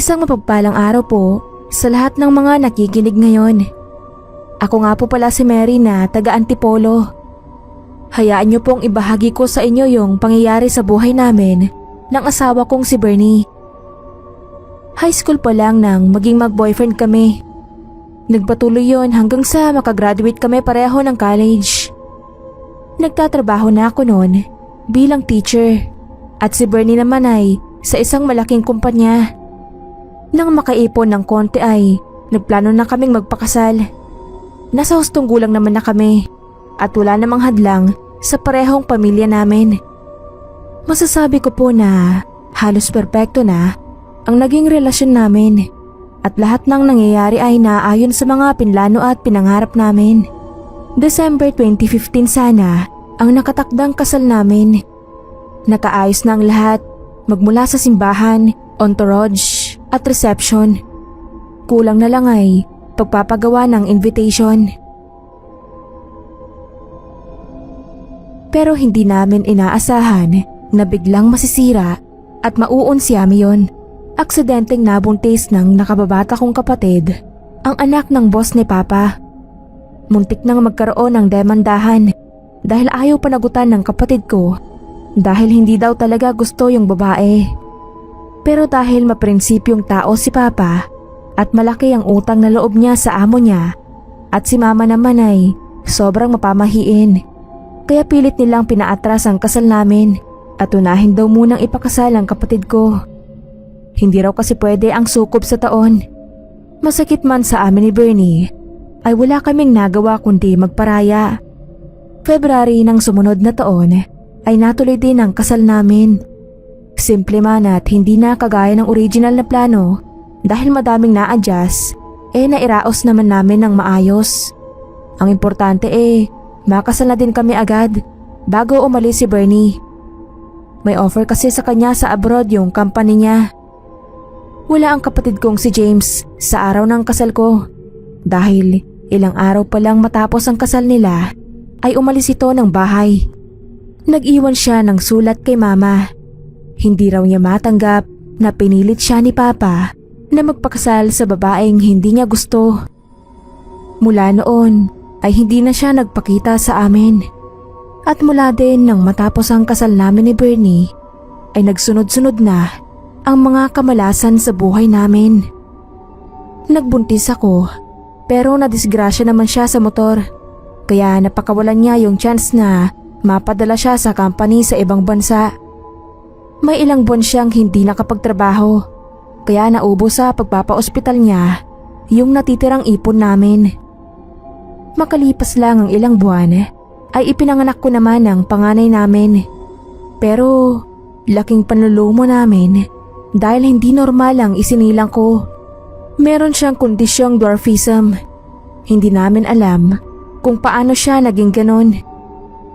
Isang mapagpalang araw po sa lahat ng mga nakikinig ngayon. Ako nga po pala si Mary na taga Antipolo. Hayaan niyo pong ibahagi ko sa inyo yung pangyayari sa buhay namin ng asawa kong si Bernie. High school pa lang nang maging mag-boyfriend kami. Nagpatuloy yon hanggang sa makagraduate kami pareho ng college. Nagtatrabaho na ako noon bilang teacher at si Bernie naman ay sa isang malaking kumpanya. Nang makaipon ng konti ay nagplano na kaming magpakasal. Nasa hustong gulang naman na kami at wala namang hadlang sa parehong pamilya namin. Masasabi ko po na halos perpekto na ang naging relasyon namin at lahat ng nangyayari ay naaayon sa mga pinlano at pinangarap namin. December 2015 sana ang nakatakdang kasal namin. Nakaayos na ang lahat magmula sa simbahan, entourage at reception. Kulang na lang ay pagpapagawa ng invitation. Pero hindi namin inaasahan na biglang masisira at mauunsyami yon. Aksidenteng nabuntis ng nakababata kong kapatid, ang anak ng boss ni Papa. Muntik nang magkaroon ng demandahan dahil ayaw panagutan ng kapatid ko dahil hindi daw talaga gusto yung babae. Pero dahil maprinsipyong tao si Papa at malaki ang utang na loob niya sa amo niya at si Mama naman ay sobrang mapamahiin, kaya pilit nilang pinaatras ang kasal namin at unahin daw munang ipakasal ang kapatid ko. Hindi raw kasi pwede ang sukob sa taon. Masakit man sa amin ni Bernie ay wala kaming nagawa kundi magparaya. February ng sumunod na taon ay natuloy din ang kasal namin. Simple man at hindi na kagaya ng original na plano dahil madaming na-adjust, nairaos naman namin ng maayos. Ang importante makasal na din kami agad bago umalis si Bernie. May offer kasi sa kanya sa abroad yung company niya. Wala ang kapatid kong si James sa araw ng kasal ko dahil ilang araw pa lang matapos ang kasal nila ay umalis ito ng bahay. Nag-iwan siya ng sulat kay Mama. Hindi raw niya matanggap na pinilit siya ni Papa na magpakasal sa babaeng hindi niya gusto. Mula noon ay hindi na siya nagpakita sa amin. At mula din nang matapos ang kasal namin ni Bernie ay nagsunod-sunod na ang mga kamalasan sa buhay namin. Nagbuntis ako pero nadisgrasya naman siya sa motor kaya napakawalan niya yung chance na mapadala siya sa company sa ibang bansa. May ilang buwan siyang hindi nakapagtrabaho kaya naubos sa pagpapa-ospital niya yung natitirang ipon namin. Makalipas lang ang ilang buwan ay ipinanganak ko naman ang panganay namin. Pero laking panlulumo namin dahil hindi normal ang isinilang ko. Meron siyang kondisyong dwarfism. Hindi namin alam kung paano siya naging ganon.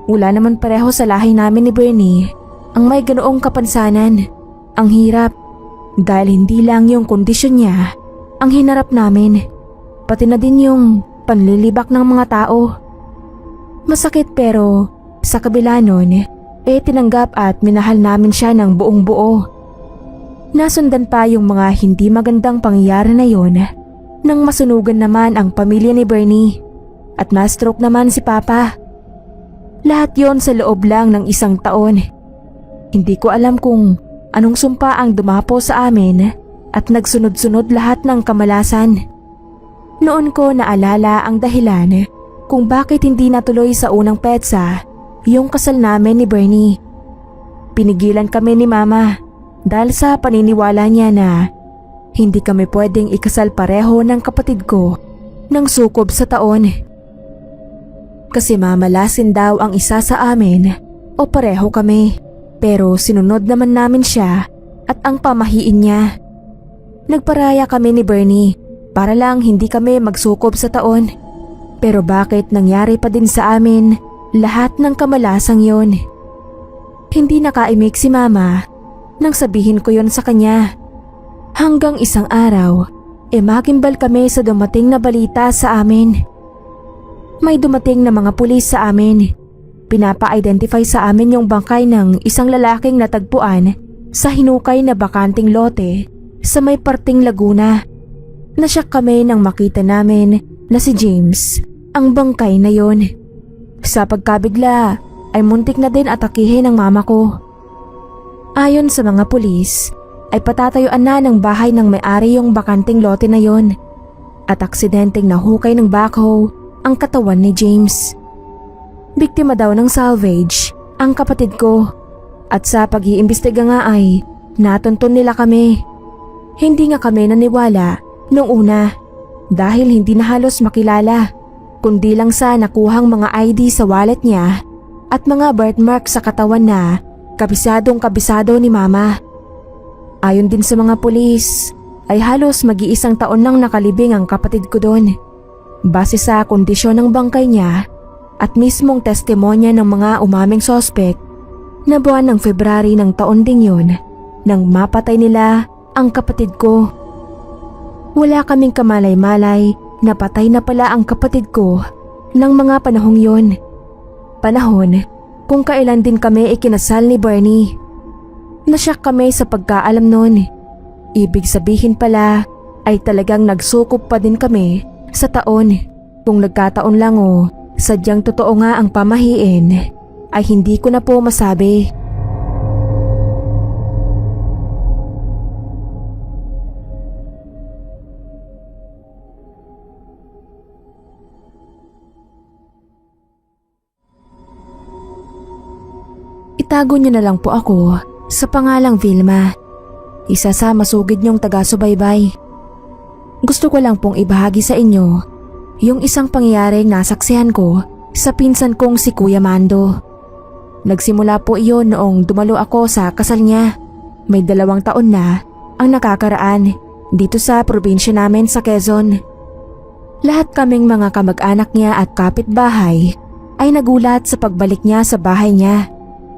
Wala naman pareho sa lahi namin ni Bernie ang may ganoong kapansanan. Ang hirap dahil hindi lang yung kondisyon niya ang hinarap namin, pati na din yung panlilibak ng mga tao. Masakit pero sa kabila nun, tinanggap at minahal namin siya ng buong buo. Nasundan pa yung mga hindi magandang pangyayari na yon nang masunugan naman ang pamilya ni Bernie at na-stroke naman si Papa. Lahat yon sa loob lang ng isang taon. Hindi ko alam kung anong sumpa ang dumapo sa amin at nagsunod-sunod lahat ng kamalasan. Noon ko naalala ang dahilan kung bakit hindi natuloy sa unang petsa yung kasal namin ni Bernie. Pinigilan kami ni Mama dahil sa paniniwala niya na hindi kami pwedeng ikasal pareho ng kapatid ko ng sukob sa taon. Kasi mamalasin daw ang isa sa amin o pareho kami. Pero sinunod naman namin siya at ang pamahiin niya. Nagparaya kami ni Bernie para lang hindi kami magsukob sa taon. Pero bakit nangyari pa din sa amin lahat ng kamalasang yon? Hindi nakaimik si Mama nang sabihin ko yon sa kanya. Hanggang isang araw, magimbal kami sa dumating na balita sa amin. May dumating na mga pulis sa amin. Pinapa-identify sa amin yung bangkay ng isang lalaking natagpuan sa hinukay na bakanting lote sa may parting Laguna. Nasyak kami nang makita namin na si James ang bangkay na yon. Sa pagkabigla ay muntik na din atakihin ng mama ko. Ayon sa mga pulis ay patatayuan na ng bahay ng may-ari yung bakanting lote na yon at aksidenteng nahukay ng backhoe ang katawan ni James. Biktima daw ng salvage ang kapatid ko at sa pag-iimbestiga nga ay natuntun nila kami. Hindi nga kami naniwala noong una dahil hindi na halos makilala kundi lang sa nakuhang mga ID sa wallet niya at mga birthmark sa katawan na kabisadong kabisado ni mama. Ayon din sa mga pulis ay halos mag-iisang taon lang nakalibing ang kapatid ko doon base sa kondisyon ng bangkay niya at mismong testimonya ng mga umaming sospek na buwan ng February ng taon ding yun nang mapatay nila ang kapatid ko. Wala kaming kamalay-malay na patay na pala ang kapatid ko ng mga panahong yun. Panahon kung kailan din kami ikinasal ni Bernie. Nasyak kami sa pagkaalam nun. Ibig sabihin pala ay talagang nagsukop pa din kami sa taon. Kung nagkataon lang o sadyang totoo nga ang pamahiin ay hindi ko na po masabi. Itago niyo na lang po ako sa pangalang Vilma, isa sa masugid niyong taga-subaybay. Gusto ko lang pong ibahagi sa inyo yung isang pangyayaring nasaksihan ko sa pinsan kong si Kuya Mando. Nagsimula po iyon noong dumalo ako sa kasal niya. May 2 taon na ang nakakaraan dito sa probinsya namin sa Quezon. Lahat kaming mga kamag-anak niya at kapitbahay ay nagulat sa pagbalik niya sa bahay niya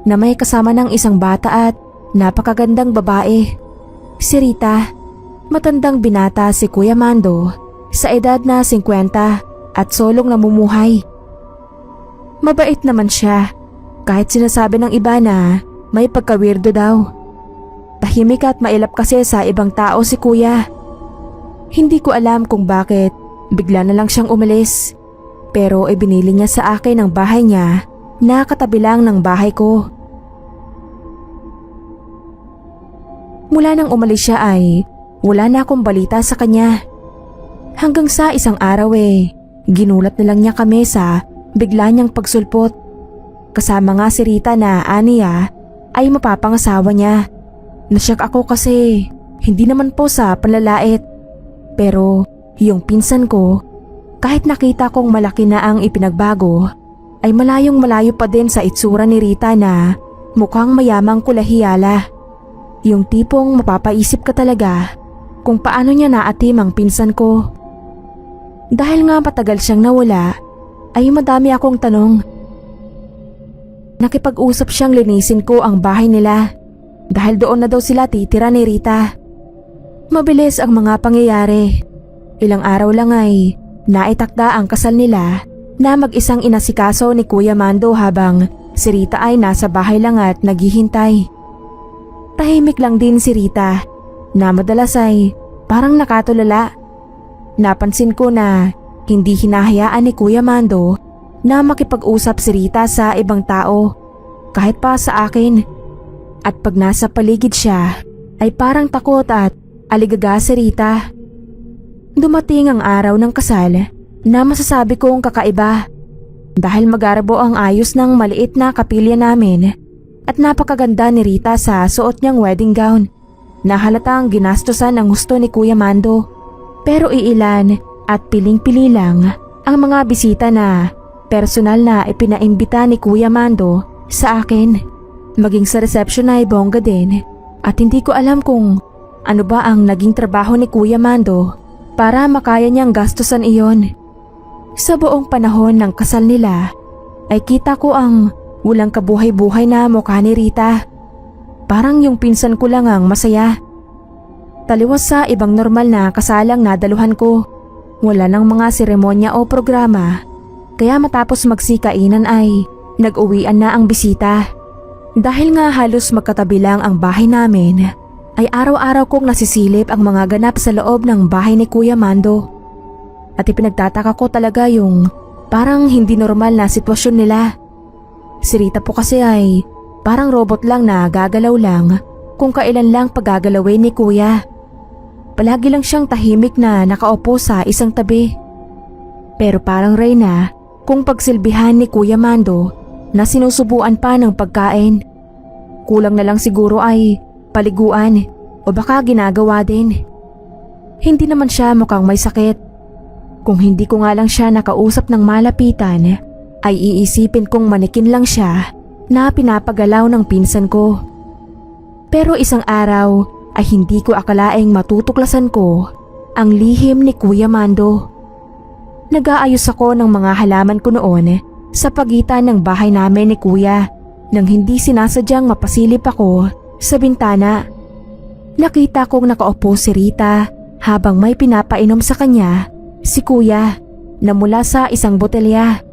na may kasama ng isang bata at napakagandang babae. Si Rita, matandang binata si Kuya Mando sa edad na 50 at solong namumuhay. Mabait naman siya kahit sinasabi ng iba na may pagka-weirdo daw. Tahimik at mailap kasi sa ibang tao si Kuya. Hindi ko alam kung bakit bigla na lang siyang umalis pero ibinili niya sa akin ang bahay niya na katabi lang ng bahay ko. Mula nang umalis siya ay wala na akong balita sa kanya. Hanggang sa isang araw ginulat na lang niya kami sa bigla niyang pagsulpot. Kasama nga si Rita na aniya ay mapapangasawa niya. Nasyak ako kasi hindi naman po sa panlalait. Pero yung pinsan ko, kahit nakita kong malaki na ang ipinagbago, ay malayong malayo pa din sa itsura ni Rita na mukhang mayamang kulahiyala. Yung tipong mapapaisip ka talaga kung paano niya naatim ang pinsan ko. Dahil nga matagal siyang nawala, ay madami akong tanong. Nakipag-usap siyang linisin ko ang bahay nila dahil doon na daw sila titira ni Rita. Mabilis ang mga pangyayari. Ilang araw lang ay naitakda ang kasal nila na mag-isang inasikaso ni Kuya Mando habang si Rita ay nasa bahay lang at naghihintay. Tahimik lang din si Rita na madalas ay parang nakatulala. Napansin ko na hindi hinahayaan ni Kuya Mando na makipag-usap si Rita sa ibang tao kahit pa sa akin. At pag nasa paligid siya ay parang takot at aligaga si Rita. Dumating ang araw ng kasal na masasabi kong kakaiba dahil mag-arabo ang ayos ng maliit na kapilya namin at napakaganda ni Rita sa suot niyang wedding gown na halatang ginastusan ang gusto ni Kuya Mando. Pero iilan at piling-pili lang ang mga bisita na personal na ipinaimbita ni Kuya Mando sa akin. Maging sa reception ay bongga din at hindi ko alam kung ano ba ang naging trabaho ni Kuya Mando para makaya niyang gastusan iyon. Sa buong panahon ng kasal nila ay kita ko ang walang kabuhay-buhay na mukha ni Rita. Parang yung pinsan ko lang ang masaya. Taliwas sa ibang normal na kasalang nadaluhan ko. Wala nang mga seremonya o programa. Kaya matapos magsikainan ay nag-uwian na ang bisita. Dahil nga halos magkatabi lang ang bahay namin ay araw-araw kong nasisilip ang mga ganap sa loob ng bahay ni Kuya Mando. At ipinagtataka ko talaga yung parang hindi normal na sitwasyon nila. Si Rita po kasi ay parang robot lang na gagalaw lang kung kailan lang pagagalawin ni Kuya. Palagi lang siyang tahimik na nakaupo sa isang tabi. Pero parang Reyna kung pagsilbihan ni Kuya Mando na sinusubuan pa ng pagkain. Kulang na lang siguro ay paliguan o baka ginagawa din. Hindi naman siya mukhang may sakit. Kung hindi ko nga lang siya nakausap ng malapitan, ay iisipin kong manikin lang siya na pinapagalaw ng pinsan ko. Pero isang araw ay hindi ko akalaing matutuklasan ko ang lihim ni Kuya Mando. Nag-aayos ako ng mga halaman ko noon sa pagitan ng bahay namin ni Kuya nang hindi sinasadyang mapasilip ako sa bintana. Nakita kong nakaupo si Rita habang may pinapainom sa kanya si Kuya na mula sa isang botelya.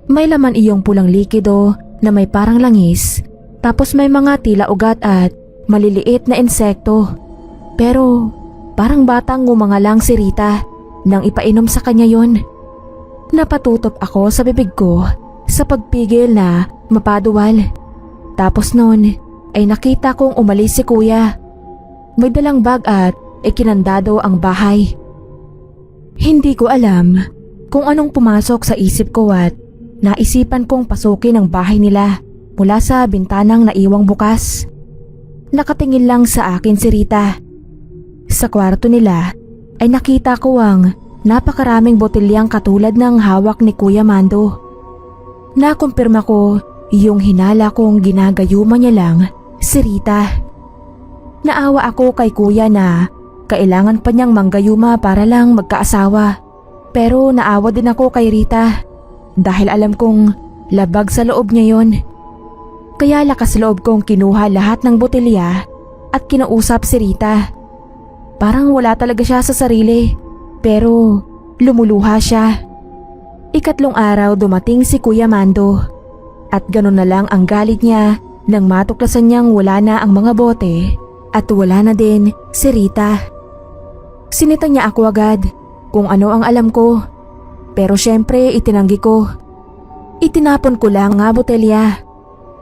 May laman iyong pulang likido na may parang langis, tapos may mga tila ugat at maliliit na insekto. Pero parang batang ngumangalang si Rita nang ipainom sa kanya yon. Napatutop ako sa bibig ko sa pagpigil na mapaduwal. Tapos noon ay nakita kong umalis si Kuya. May dalang bag at ikinandado ang bahay. Hindi ko alam kung anong pumasok sa isip ko at naisipan kong pasukin ang bahay nila mula sa bintanang naiwang bukas. Nakatingin lang sa akin si Rita. Sa kwarto nila ay nakita ko ang napakaraming botelyang katulad ng hawak ni Kuya Mando. Nakumpirma ko yung hinala kong ginagayuma niya lang si Rita. Naawa ako kay Kuya na kailangan pa niyang manggayuma para lang magkaasawa. Pero naawa din ako kay Rita dahil alam kong labag sa loob niya yon. Kaya lakas loob kong kinuha lahat ng botelya at kinausap si Rita. Parang wala talaga siya sa sarili, pero lumuluha siya. Ikatlong araw dumating si Kuya Mando at ganun na lang ang galit niya nang matuklasan niyang wala na ang mga bote at wala na din si Rita. Sinita niya ako agad kung ano ang alam ko, pero syempre itinanggi ko. Itinapon ko lang nga botelya.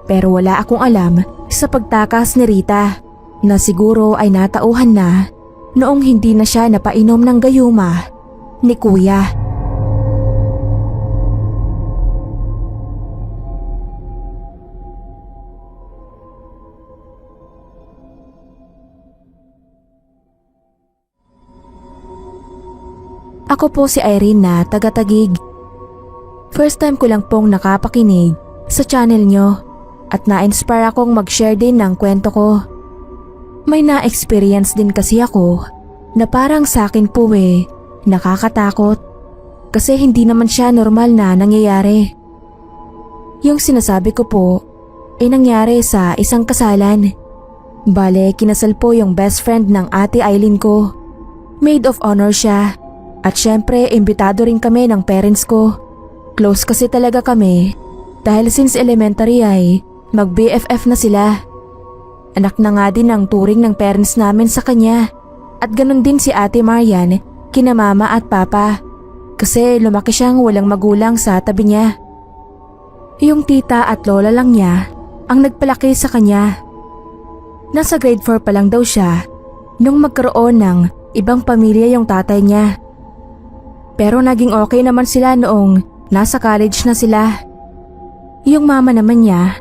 Pero wala akong alam sa pagtakas ni Rita na siguro ay natauhan na noong hindi na siya napainom ng gayuma ni Kuya. Ako po si Irene na taga-Taguig. First time ko lang pong nakapakinig sa channel nyo. At na-inspire akong mag-share din ng kwento ko. May na-experience din kasi ako na parang sa akin po nakakatakot. Kasi hindi naman siya normal na nangyayari. Yung sinasabi ko po ay nangyari sa isang kasalan. Bale, kinasal po yung best friend ng ate Aileen ko. Maid of honor siya. At syempre, imbitado rin kami ng parents ko. Close kasi talaga kami dahil since elementary ay mag-BFF na sila. Anak na nga din ang turing ng parents namin sa kanya. At ganun din si Ate Marian kina mama at papa. Kasi lumaki siyang walang magulang sa tabi niya. Yung tita at lola lang niya ang nagpalaki sa kanya. Nasa grade 4 pa lang daw siya nung magkaroon ng ibang pamilya yung tatay niya. Pero naging okay naman sila noong nasa college na sila. Yung mama naman niya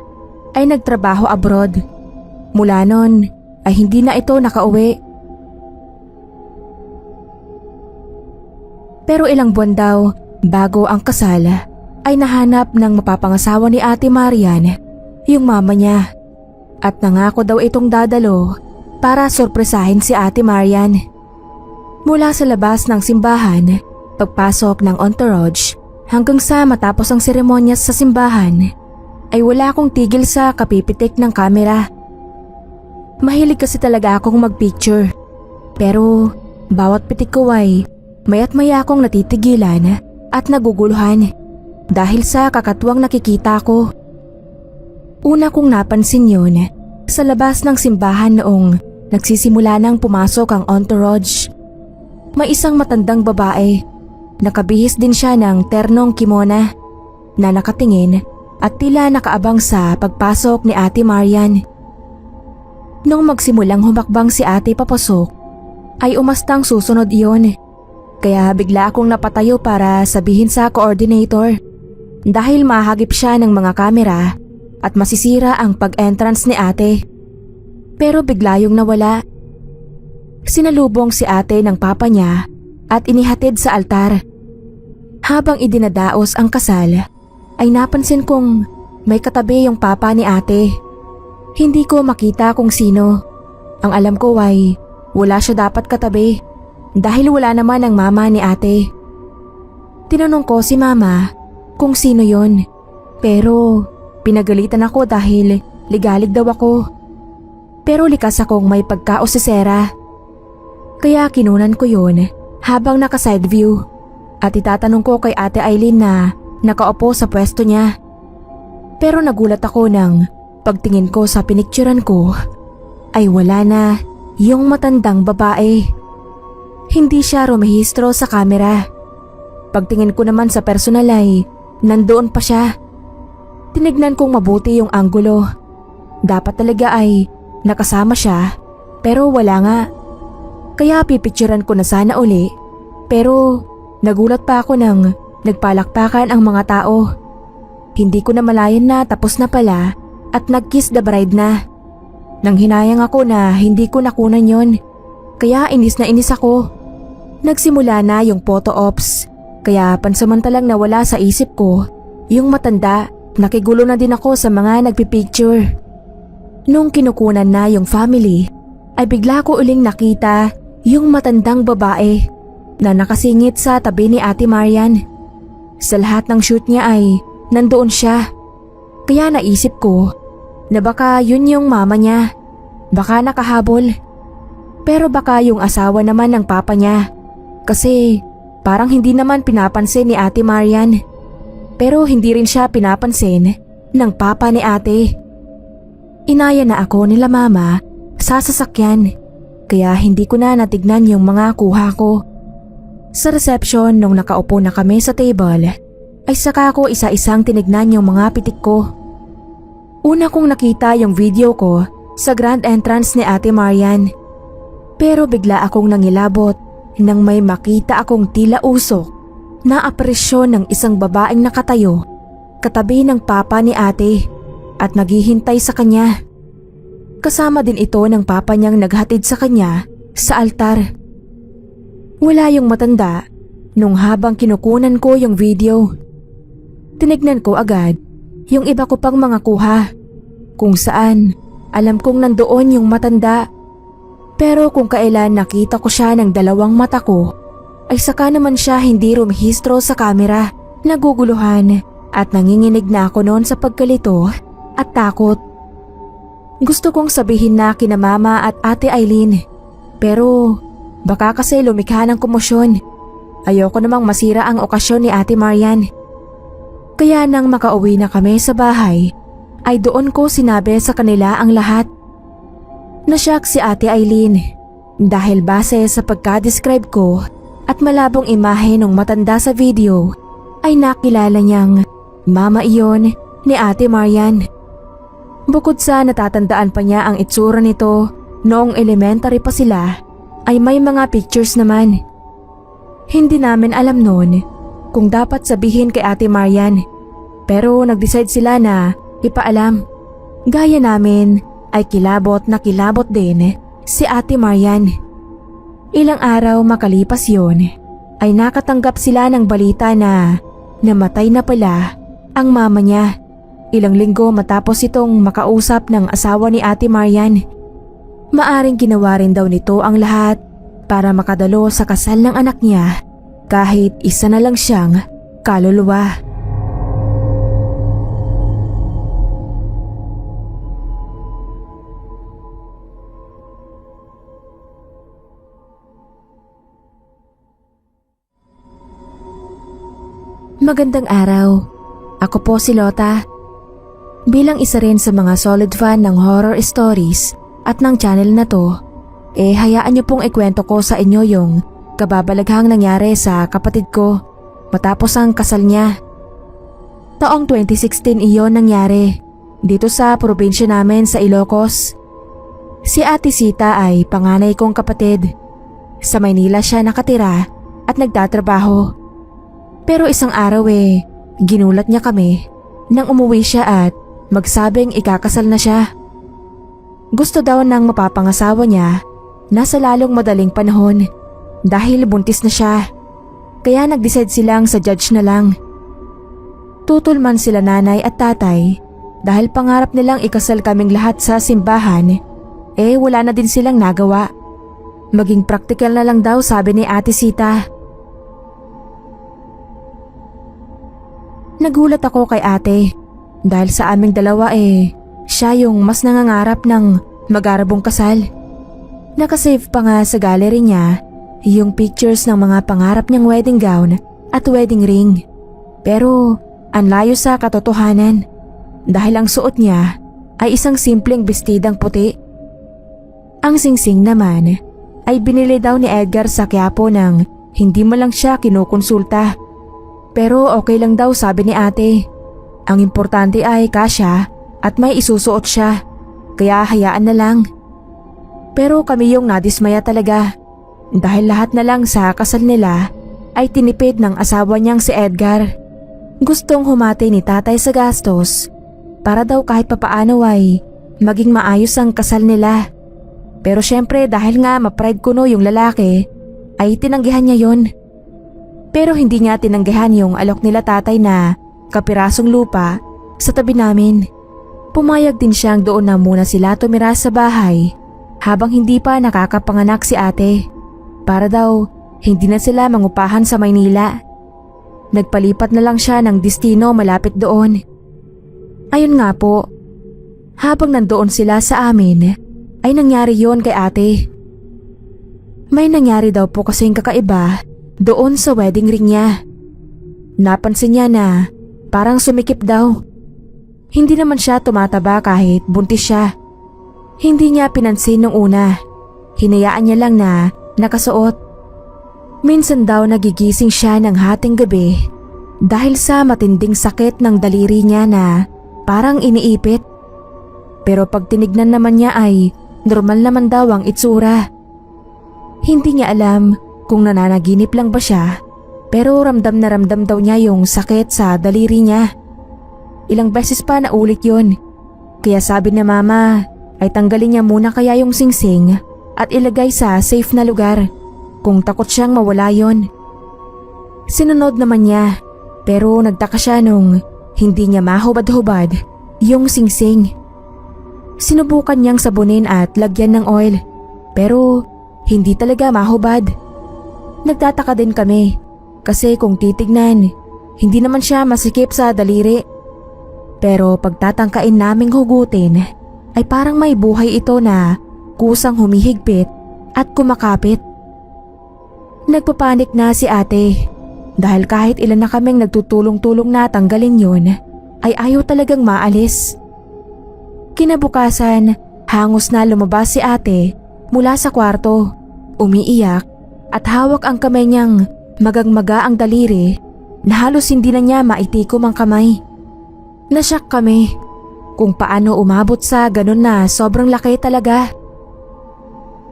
ay nagtrabaho abroad. Mula nun ay hindi na ito nakauwi. Pero ilang buwan daw bago ang kasal ay nahanap ng mapapangasawa ni Ate Marian yung mama niya. At nangako daw itong dadalo para sorpresahin si Ate Marian. Mula sa labas ng simbahan, pagpasok ng entourage hanggang sa matapos ang seremonyas sa simbahan, ay wala akong tigil sa kapipitik ng kamera. Mahilig kasi talaga akong magpicture. Pero bawat pitik ko ay maya't maya akong natitigilan at naguguluhan dahil sa kakatuwang nakikita ko. Una kong napansin yun sa labas ng simbahan noong nagsisimula nang pumasok ang entourage. May isang matandang babae. Nakabihis din siya ng ternong kimona na nakatingin at tila nakaabang sa pagpasok ni Ate Marian. Nung magsimulang humakbang si ate papasok, ay umastang susunod iyon. Kaya bigla akong napatayo para sabihin sa coordinator dahil mahagip siya ng mga kamera at masisira ang pag-entrance ni ate. Pero bigla yung nawala. Sinalubong si ate ng papa niya at inihatid sa altar. Habang idinadaos ang kasal, ay napansin kong may katabi yung papa ni ate. Hindi ko makita kung sino. Ang alam ko ay wala siya dapat katabi dahil wala naman ang mama ni ate. Tinanong ko si mama kung sino yon, pero pinagalitan ako dahil ligalig daw ako. Pero likas akong may pagkaosesera. Kaya kinunan ko yon habang naka-side view at itatanong ko kay Ate Eileen na nakaupo sa pwesto niya. Pero nagulat ako nang pagtingin ko sa pinikturan ko ay wala na yung matandang babae. Hindi siya rumehistro sa kamera. Pagtingin ko naman sa personal ay nandoon pa siya. Tinignan kong mabuti yung anggulo. Dapat talaga ay nakasama siya pero wala nga. Kaya pipicturan ko na sana uli pero nagulat pa ako nang nagpalakpakan ang mga tao. Hindi ko na malayan na tapos na pala at nag-kiss the bride na. Nang hinayang ako na hindi ko nakunan yon, kaya inis na inis ako. Nagsimula na yung photo ops, kaya pansamantalang nawala sa isip ko yung matanda. Nakigulo na din ako sa mga nagpipicture. Nung kinukunan na yung family, ay bigla ko uling nakita yung matandang babae na nakasingit sa tabi ni Ate Marian. Sa lahat ng shoot niya ay nandoon siya. Kaya naisip ko na baka yun yung mama niya. Baka nakahabol. Pero baka yung asawa naman ng papa niya. Kasi parang hindi naman pinapansin ni Ate Marian. Pero hindi rin siya pinapansin ng papa ni ate. Inaya na ako nila mama sa sasakyan. Kaya hindi ko na natignan yung mga kuha ko. Sa reception nung nakaupo na kami sa table, ay saka ko isa-isang tinignan yung mga pitik ko. Una kong nakita yung video ko sa grand entrance ni Ate Marian. Pero bigla akong nangilabot nang may makita akong tila usok na aparisyon ng isang babaeng nakatayo katabi ng papa ni ate at naghihintay sa kanya. Kasama din ito ng papa niyang naghatid sa kanya sa altar. Wala yung matanda nung habang kinukunan ko yung video. Tinignan ko agad yung iba ko pang mga kuha kung saan alam kong nandoon yung matanda. Pero kung kailan nakita ko siya ng dalawang mata ko, ay saka naman siya hindi rumehistro sa kamera. Naguguluhan at nanginginig na ako noon sa pagkalito at takot. Gusto kong sabihin na kina mama at Ate Eileen, pero baka kasi lumikha ng komosyon. Ayoko namang masira ang okasyon ni Ate Marian. Kaya nang makauwi na kami sa bahay, ay doon ko sinabi sa kanila ang lahat. Nashock si Ate Eileen dahil base sa pagka-describe ko at malabong imahe ng matanda sa video ay nakilala niyang mama iyon ni Ate Marian. Bukod sa natatandaan pa niya ang itsura nito noong elementary pa sila, ay may mga pictures naman. Hindi namin alam noon kung dapat sabihin kay Ate Marian, pero nag-decide sila na ipaalam. Gaya namin ay kilabot na kilabot din si Ate Marian. Ilang araw makalipas yon, ay nakatanggap sila ng balita na namatay na pala ang mama niya. Ilang linggo matapos itong makausap ng asawa ni Ate Marian. Maaring ginawa rin daw nito ang lahat para makadalo sa kasal ng anak niya kahit isa na lang siyang kaluluwa. Magandang araw. Ako po si Lota. Bilang isa rin sa mga solid fan ng horror stories at ng channel na to, Hayaan niyo pong ikwento ko sa inyo yung kababalaghang nangyari sa kapatid ko matapos ang kasal niya. Taong 2016 iyon nangyari dito sa probinsya namin sa Ilocos. Si Ate Sita ay panganay kong kapatid. Sa Maynila siya nakatira at nagtatrabaho. Pero isang araw ginulat niya kami nang umuwi siya at magsabing ikakasal na siya. Gusto daw ng mapapangasawa niya na sa lalong madaling panahon dahil buntis na siya. Kaya nag-decide silang sa judge na lang. Tutol man sila nanay at tatay dahil pangarap nilang ikasal kaming lahat sa simbahan, wala na din silang nagawa. Maging praktikal na lang daw sabi ni Ate Sita. Nagulat ako kay ate dahil sa aming dalawa siya yung mas nangangarap ng mag-arabong kasal. Nakasave pa nga sa gallery niya yung pictures ng mga pangarap niyang wedding gown at wedding ring. Pero ang layo sa katotohanan dahil ang suot niya ay isang simpleng bestidang puti. Ang singsing naman ay binili daw ni Edgar sa Quiapo nang hindi mo lang siya kinukonsulta. Pero okay lang daw sabi ni ate. Ang importante ay kasya at may isusuot siya, kaya hayaan na lang. Pero kami yung nadismaya talaga dahil lahat na lang sa kasal nila ay tinipid ng asawa niyang si Edgar. Gustong humati ni tatay sa gastos para daw kahit papaano ay maging maayos ang kasal nila. Pero syempre dahil nga ma-pride kuno yung lalaki ay tinanggihan niya yon. Pero hindi niya tinanggihan yung alok nila tatay na kapirasong lupa sa tabi namin. Pumayag din siyang doon na muna sila tumira sa bahay habang hindi pa nakakapanganak si ate para daw hindi na sila mangupahan sa Maynila. Nagpalipat na lang siya ng destino malapit doon. Ayun nga po, habang nandoon sila sa amin ay nangyari yon kay ate. May nangyari daw po kasing kakaiba doon sa wedding ring niya. Napansin niya na parang sumikip daw. Hindi naman siya tumataba kahit buntis siya. Hindi niya pinansin nung una. Hinayaan niya lang na nakasuot. Minsan daw nagigising siya ng hating gabi dahil sa matinding sakit ng daliri niya na parang iniipit. Pero pag tinignan naman niya ay normal naman daw ang itsura. Hindi niya alam kung nananaginip lang ba siya, pero ramdam na ramdam daw niya yung sakit sa daliri niya. Ilang beses pa naulit yun. Kaya sabi na mama ay tanggalin niya muna kaya yung singsing at ilagay sa safe na lugar kung takot siyang mawala yon. Sinunod naman niya pero nagtaka siya nung hindi niya mahubad-hubad yung singsing. Sinubukan niyang sabunin at lagyan ng oil pero hindi talaga mahubad. Nagtataka din kami kasi kung titignan, hindi naman siya masikip sa daliri. Pero pagtatangkain naming hugutin ay parang may buhay ito na kusang humihigpit at kumakapit. Nagpapanik na si ate dahil kahit ilan na kaming nagtutulong-tulong na tanggalin yun ay ayaw talagang maalis. Kinabukasan, hangos na lumabas si ate mula sa kwarto, umiiyak at hawak ang kamay niyang magang-maga ang daliri na halos hindi na niya maitikom ang kamay. Nasyak kami kung paano umabot sa ganun na sobrang laki talaga.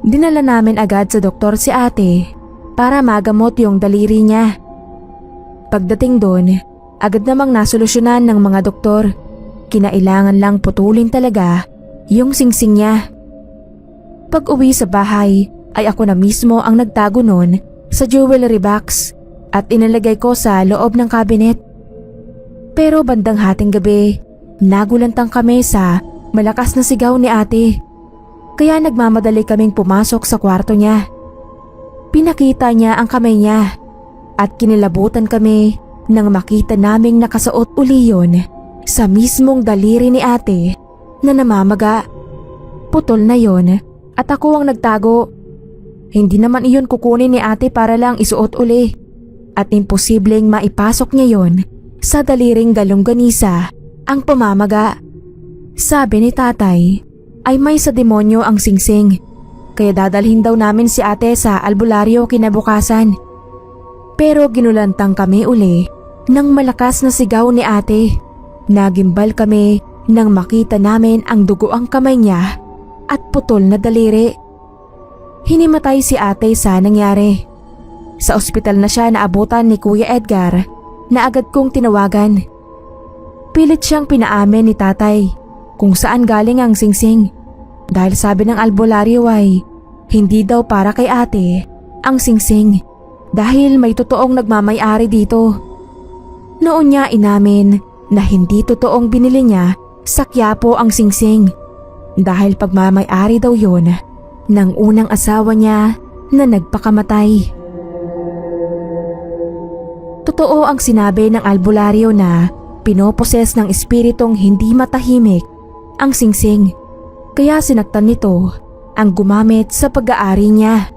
Dinala namin agad sa doktor si ate para magamot yung daliri niya. Pagdating doon, agad namang nasolusyonan ng mga doktor. Kinailangan lang putulin talaga yung singsing niya. Pag uwi sa bahay ay ako na mismo ang nagtago nun sa jewelry box at inilagay ko sa loob ng cabinet. Pero bandang hating gabi, nagulantang kami sa malakas na sigaw ni ate. Kaya nagmamadali kaming pumasok sa kwarto niya. Pinakita niya ang kamay niya at kinilabutan kami nang makita naming nakasuot uli yun sa mismong daliri ni ate na namamaga. Putol na yon at ako ang nagtago. Hindi naman iyon kukunin ni ate para lang isuot uli at imposibleng maipasok niya yon sa daliring galongganisa ang pamamaga. Sabi ni tatay ay may sa demonyo ang singsing kaya dadalhin daw namin si ate sa albularyo kinabukasan. Pero ginulantang kami uli nang malakas na sigaw ni ate. Nagimbal kami nang makita namin ang dugoang kamay niya at putol na daliri. Hinimatay si ate sa nangyari. Sa ospital na siya naabutan ni Kuya Edgar na agad kong tinawagan. Pilit siyang pinaamin ni tatay kung saan galing ang singsing dahil sabi ng albularyo ay hindi daw para kay ate ang singsing dahil may totoong nagmamay-ari dito. Noon niya inamin na hindi totoong binili niya sa Quiapo ang singsing dahil pagmamay-ari daw yun ng unang asawa niya na nagpakamatay. Totoo ang sinabi ng albularyo na pinoposes ng espiritong hindi matahimik ang singsing kaya sinaktan nito ang gumamit sa pag-aari niya.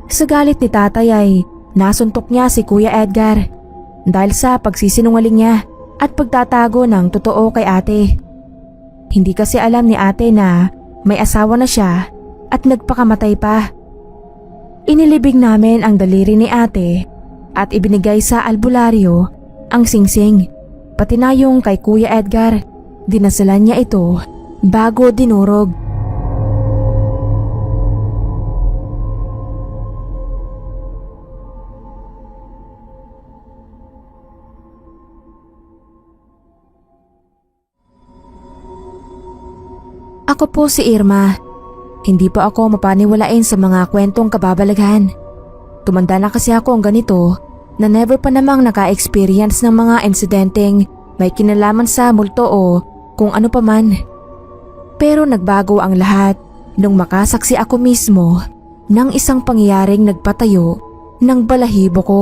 Sa galit ni tatay ay nasuntok niya si Kuya Edgar dahil sa pagsisinungaling niya at pagtatago ng totoo kay ate. Hindi kasi alam ni ate na may asawa na siya at nagpakamatay pa. Inilibing namin ang daliri ni ate at ibinigay sa albularyo ang singsing, pati na yung kay Kuya Edgar. Dinasalan niya ito bago dinurog. Ako po si Irma. Hindi po ako mapaniwalain sa mga kwentong kababalaghan. Tumanda na kasi ako ang ganito na never pa namang naka-experience ng mga insidenteng may kinalaman sa multo o kung ano pa man. Pero nagbago ang lahat nung makasaksi ako mismo ng isang pangyayaring nagpatayo ng balahibo ko.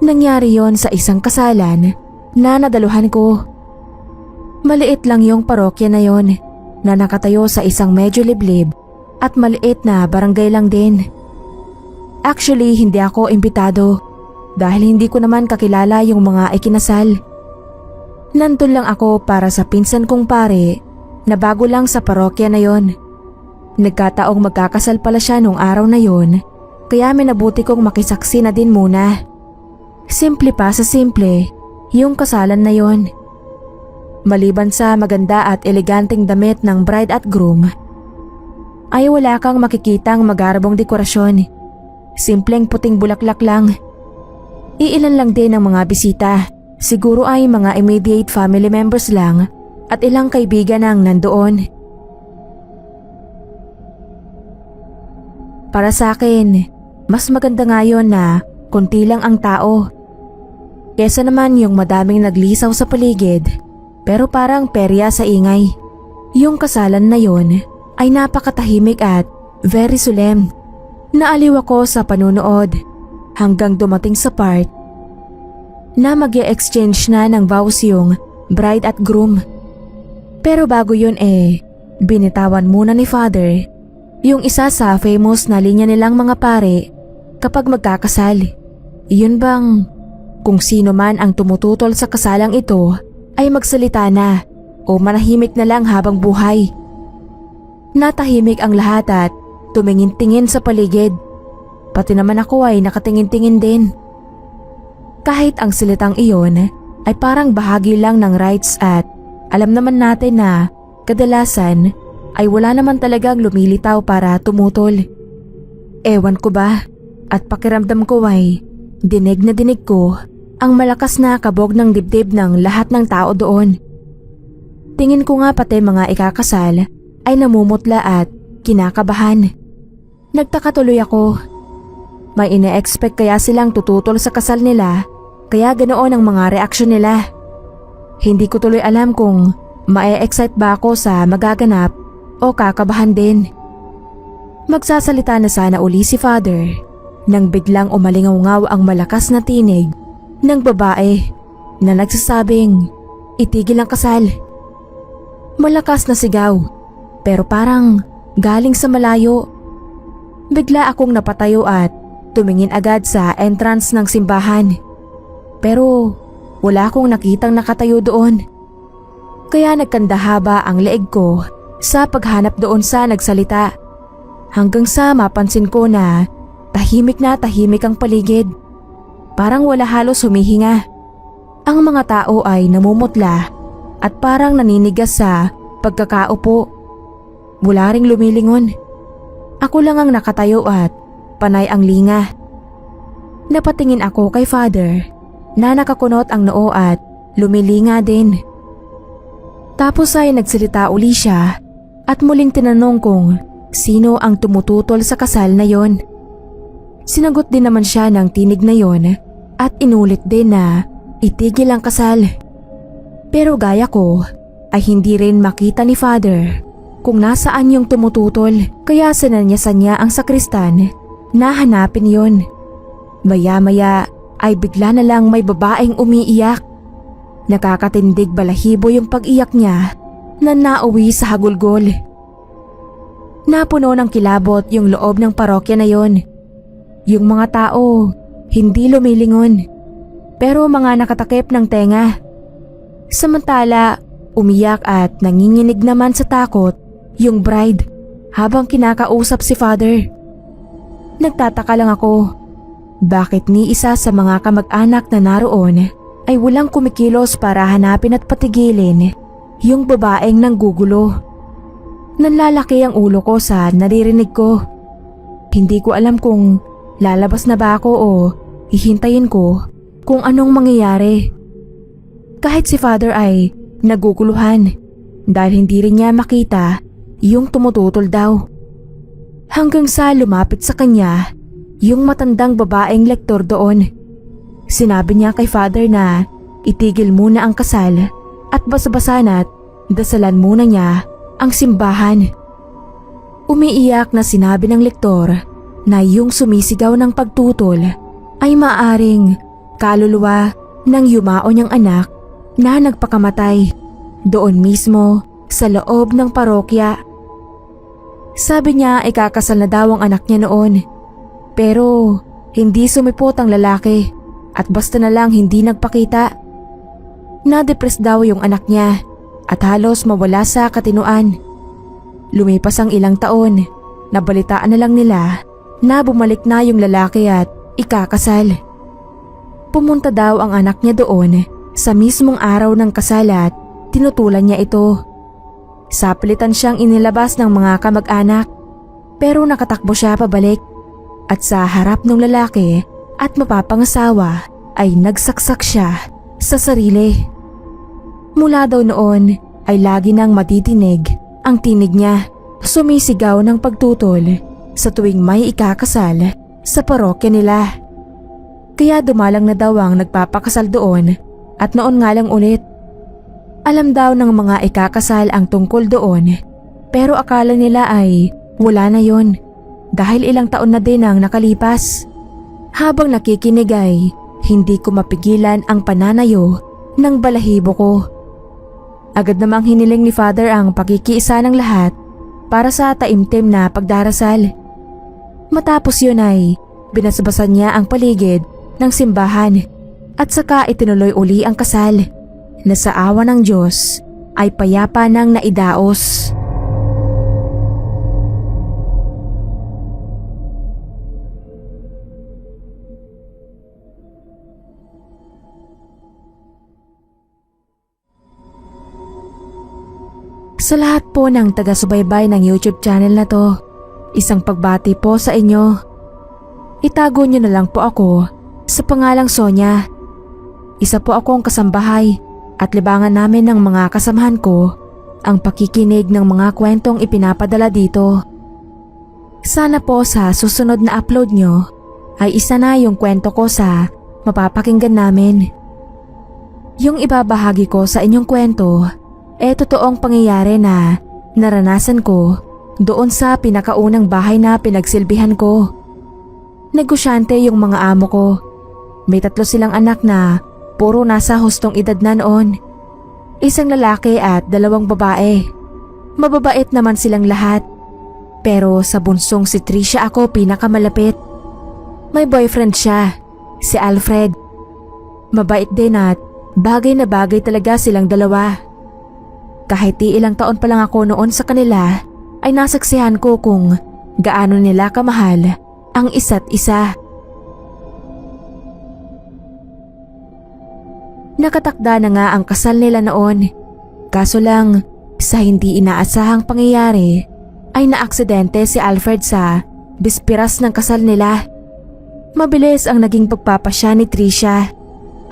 Nangyari yon sa isang kasalan na nadaluhan ko. Maliit lang yung parokya na yon na nakatayo sa isang medyo liblib at maliit na barangay lang din. Actually, hindi ako imbitado dahil hindi ko naman kakilala yung mga ikinasal. Nandun lang ako para sa pinsan kong pare na bago lang sa parokya na yon. Nagkataong magkakasal pala siya nung araw na yon, kaya minabuti kong makisaksi na din muna. Simple pa sa simple yung kasalan na yon. Maliban sa maganda at eleganteng damit ng bride at groom, ay wala kang makikitang magarbong dekorasyon. Simpleng puting bulaklak lang. Iilan lang din ang mga bisita, siguro ay mga immediate family members lang at ilang kaibigan ang nandoon. Para sa akin, mas maganda ngayon na konti lang ang tao kesa naman yung madaming naglisaw sa paligid pero parang perya sa ingay. Yung kasalan na yon ay napakatahimik at very solemn. Naaliw ako sa panunood hanggang dumating sa part na mag-e-exchange na ng vows yung bride at groom. Pero bago yun binitawan muna ni father yung isa sa famous na linya nilang mga pare kapag magkakasal. Yun bang kung sino man ang tumututol sa kasalang ito ay magsalita na o manahimik na lang habang buhay. Natahimik ang lahat at tumingin-tingin sa paligid. Pati naman ako ay nakatingin-tingin din. Kahit ang salitang iyon ay parang bahagi lang ng rites at alam naman natin na kadalasan ay wala naman talagang lumilitaw para tumutol. Ewan ko ba at pakiramdam ko ay dinig na dinig ko ang malakas na kabog ng dibdib ng lahat ng tao doon. Tingin ko nga pati mga ikakasal ay namumutla at kinakabahan. Nagtaka tuloy ako. May ine-expect kaya silang tututol sa kasal nila kaya ganoon ang mga reaksyon nila. Hindi ko tuloy alam kung mae-excite ba ako sa magaganap o kakabahan din. Magsasalita na sana uli si father nang biglang umalingaw-ngaw ang malakas na tinig ng babae na nagsasabing itigil ang kasal. Malakas na sigaw pero parang galing sa malayo. Bigla akong napatayo at tumingin agad sa entrance ng simbahan. Pero wala akong nakitang nakatayo doon. Kaya nagkandahaba ang leeg ko sa paghanap doon sa nagsalita. hanggang sa mapansin ko na tahimik ang paligid. Parang wala halos humihinga. Ang mga tao ay namumutla at parang naninigas sa pagkakaupo. Wala ring lumilingon. Ako lang ang nakatayo at panay ang linga. Napatingin ako kay Father na nakakunot ang noo at lumilinga din. Tapos ay nagsalita uli siya at muling tinanong kung sino ang tumututol sa kasal na yon. Sinagot din naman siya ng tinig na yon at inulit din na itigil ang kasal. Pero gaya ko ay hindi rin makita ni Father kung nasaan yung tumututol, kaya sinanyasan niya ang sakristan na hanapin yon. Maya-maya ay bigla na lang may babaeng umiiyak. Nakakatindig balahibo yung pag-iyak niya na nauwi sa hagulgol. Napuno ng kilabot yung loob ng parokya na yon. Yung mga tao hindi lumilingon, pero mga nakatakip ng tenga. Samantala, umiyak at nanginginig naman sa takot yung bride habang kinakausap si Father. Nagtataka lang ako, bakit ni isa sa mga kamag-anak na naroon ay walang kumikilos para hanapin at patigilin yung babaeng nanggugulo. Nanlalaki ang ulo ko sa naririnig ko. Hindi ko alam kung lalabas na ba ako o hihintayin ko kung anong mangyayari. Kahit si Father ay naguguluhan dahil hindi rin niya makita yung tumututol daw. Hanggang sa lumapit sa kanya yung matandang babaeng lektor doon. Sinabi niya kay Father na itigil muna ang kasal at basa-basan at dasalan muna niya ang simbahan. Umiiyak na sinabi ng lektor na yung sumisigaw ng pagtutol ay maaring kaluluwa ng yumao niyang anak na nagpakamatay doon mismo sa loob ng parokya. Sabi niya ay kakasal na daw ang anak niya noon, pero hindi sumipot ang lalaki at basta na lang hindi nagpakita. Na-depress daw yung anak niya at halos mawala sa katinuan. Lumipas ang ilang taon, nabalitaan na lang nila na bumalik na yung lalaki at ikakasal. Pumunta daw ang anak niya doon sa mismong araw ng kasal at tinutulan niya ito. Sapilitan siyang inilabas ng mga kamag-anak, pero nakatakbo siya pabalik at sa harap ng lalaki at mapapangasawa ay nagsaksak siya sa sarili. Mula daw noon ay lagi nang madidinig ang tinig niya sumisigaw ng pagtutol sa tuwing may ikakasal sa parokya nila. Kaya dumalang na daw ang nagpapakasal doon at noon nga lang ulit. Alam daw ng mga ikakasal ang tungkol doon, pero akala nila ay wala na yon dahil ilang taon na din ang nakalipas. Habang nakikinig ay hindi ko mapigilan ang pananayo ng balahibo ko. Agad namang hiniling ni Father ang pakikiisa ng lahat para sa taimtim na pagdarasal. Matapos yun ay binasbasan niya ang paligid ng simbahan at saka itinuloy uli ang kasal na sa awa ng Diyos ay payapa nang naidaos. Sa lahat po ng taga-subaybay ng YouTube channel na to, isang pagbati po sa inyo. Itago niyo na lang po ako sa pangalang Sonia. Isa po akong kasambahay at libangan namin ng mga kasamahan ko ang pakikinig ng mga kwentong ipinapadala dito. Sana po sa susunod na upload nyo ay isa na yung kwento ko sa mapapakinggan namin. Yung ibabahagi ko sa inyong kwento totoong pangyayari na naranasan ko doon sa pinakaunang bahay na pinagsilbihan ko. Negosyante yung mga amo ko. May 3 silang anak na puro nasa hustong edad na noon. Isang lalaki at 2 babae. Mababait naman silang lahat. Pero sa bunsong si Tricia ako pinakamalapit. May boyfriend siya, si Alfred. Mabait din at bagay na bagay talaga silang dalawa. Kahit ilang taon pa lang ako noon sa kanila ay nasaksihan ko kung gaano nila kamahal ang isa't isa. Nakatakda na nga ang kasal nila noon, kaso lang sa hindi inaasahang pangyayari ay naaksidente si Alfred sa bispiras ng kasal nila. Mabilis ang naging pagpapasya ni Trisha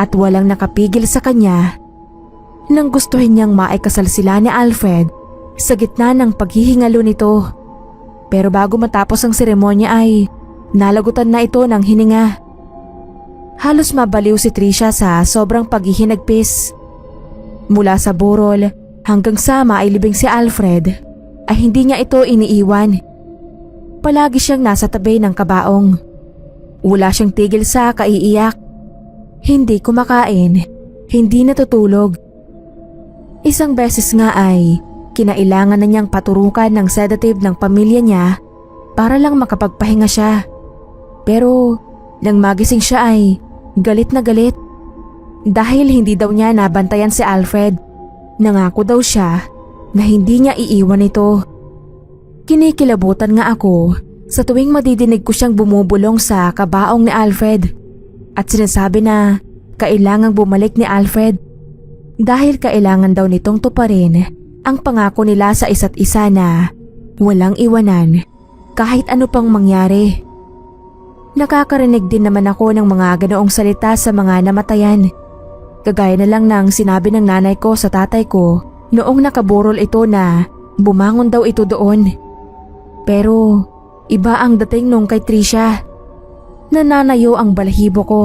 at walang nakapigil sa kanya nang gustuhin niyang maikasal sila ni Alfred sa gitna ng paghihingalo nito. Pero bago matapos ang seremonya ay nalagutan na ito ng hininga. Halos mabaliw si Trisha sa sobrang paghihinagpis. Mula sa burol hanggang sa mailibing si Alfred ay hindi niya ito iniiwan. Palagi siyang nasa tabi ng kabaong. Wala siyang tigil sa kaiiyak. Hindi kumakain, hindi natutulog. Isang beses nga ay kinailangan na niyang paturukan ng sedative ng pamilya niya para lang makapagpahinga siya. Pero nang magising siya ay galit na galit dahil hindi daw niya nabantayan si Alfred. Nangako daw siya na hindi niya iiwan ito. Kinikilabutan nga ako sa tuwing madidinig ko siyang bumubulong sa kabaong ni Alfred at sinasabi na kailangang bumalik ni Alfred dahil kailangan daw nitong tuparin ang pangako nila sa isa't isa na walang iwanan kahit ano pang mangyari. Nakakarinig din naman ako ng mga ganoong salita sa mga namatayan. Kagaya na lang ng sinabi ng nanay ko sa tatay ko noong nakaburol ito na bumangon daw ito doon. Pero iba ang dating nung kay Trisha. Nananayo ang balahibo ko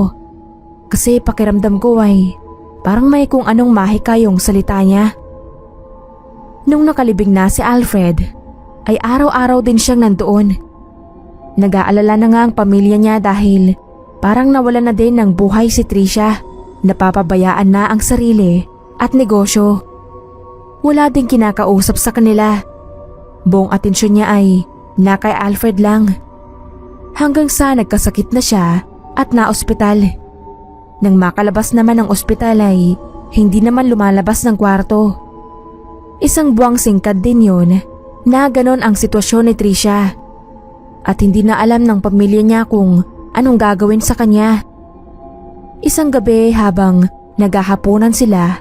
kasi pakiramdam ko ay parang may kung anong mahika yung salita niya. Nung nakalibing na si Alfred ay araw-araw din siyang nandoon. Nag-aalala na nga ang pamilya niya dahil parang nawala na din ng buhay si Trisha. Napapabayaan na ang sarili at negosyo. Wala ding kinakausap sa kanila. Buong atensyon niya ay na kay Alfred lang. Hanggang sa nagkasakit na siya at na-ospital. Nang makalabas naman ng ospital ay hindi naman lumalabas ng kwarto. Isang buwang singkad din yun na ganon ang sitwasyon ni Trisha. At hindi na alam ng pamilya niya kung anong gagawin sa kanya. Isang gabi habang naghahapunan sila,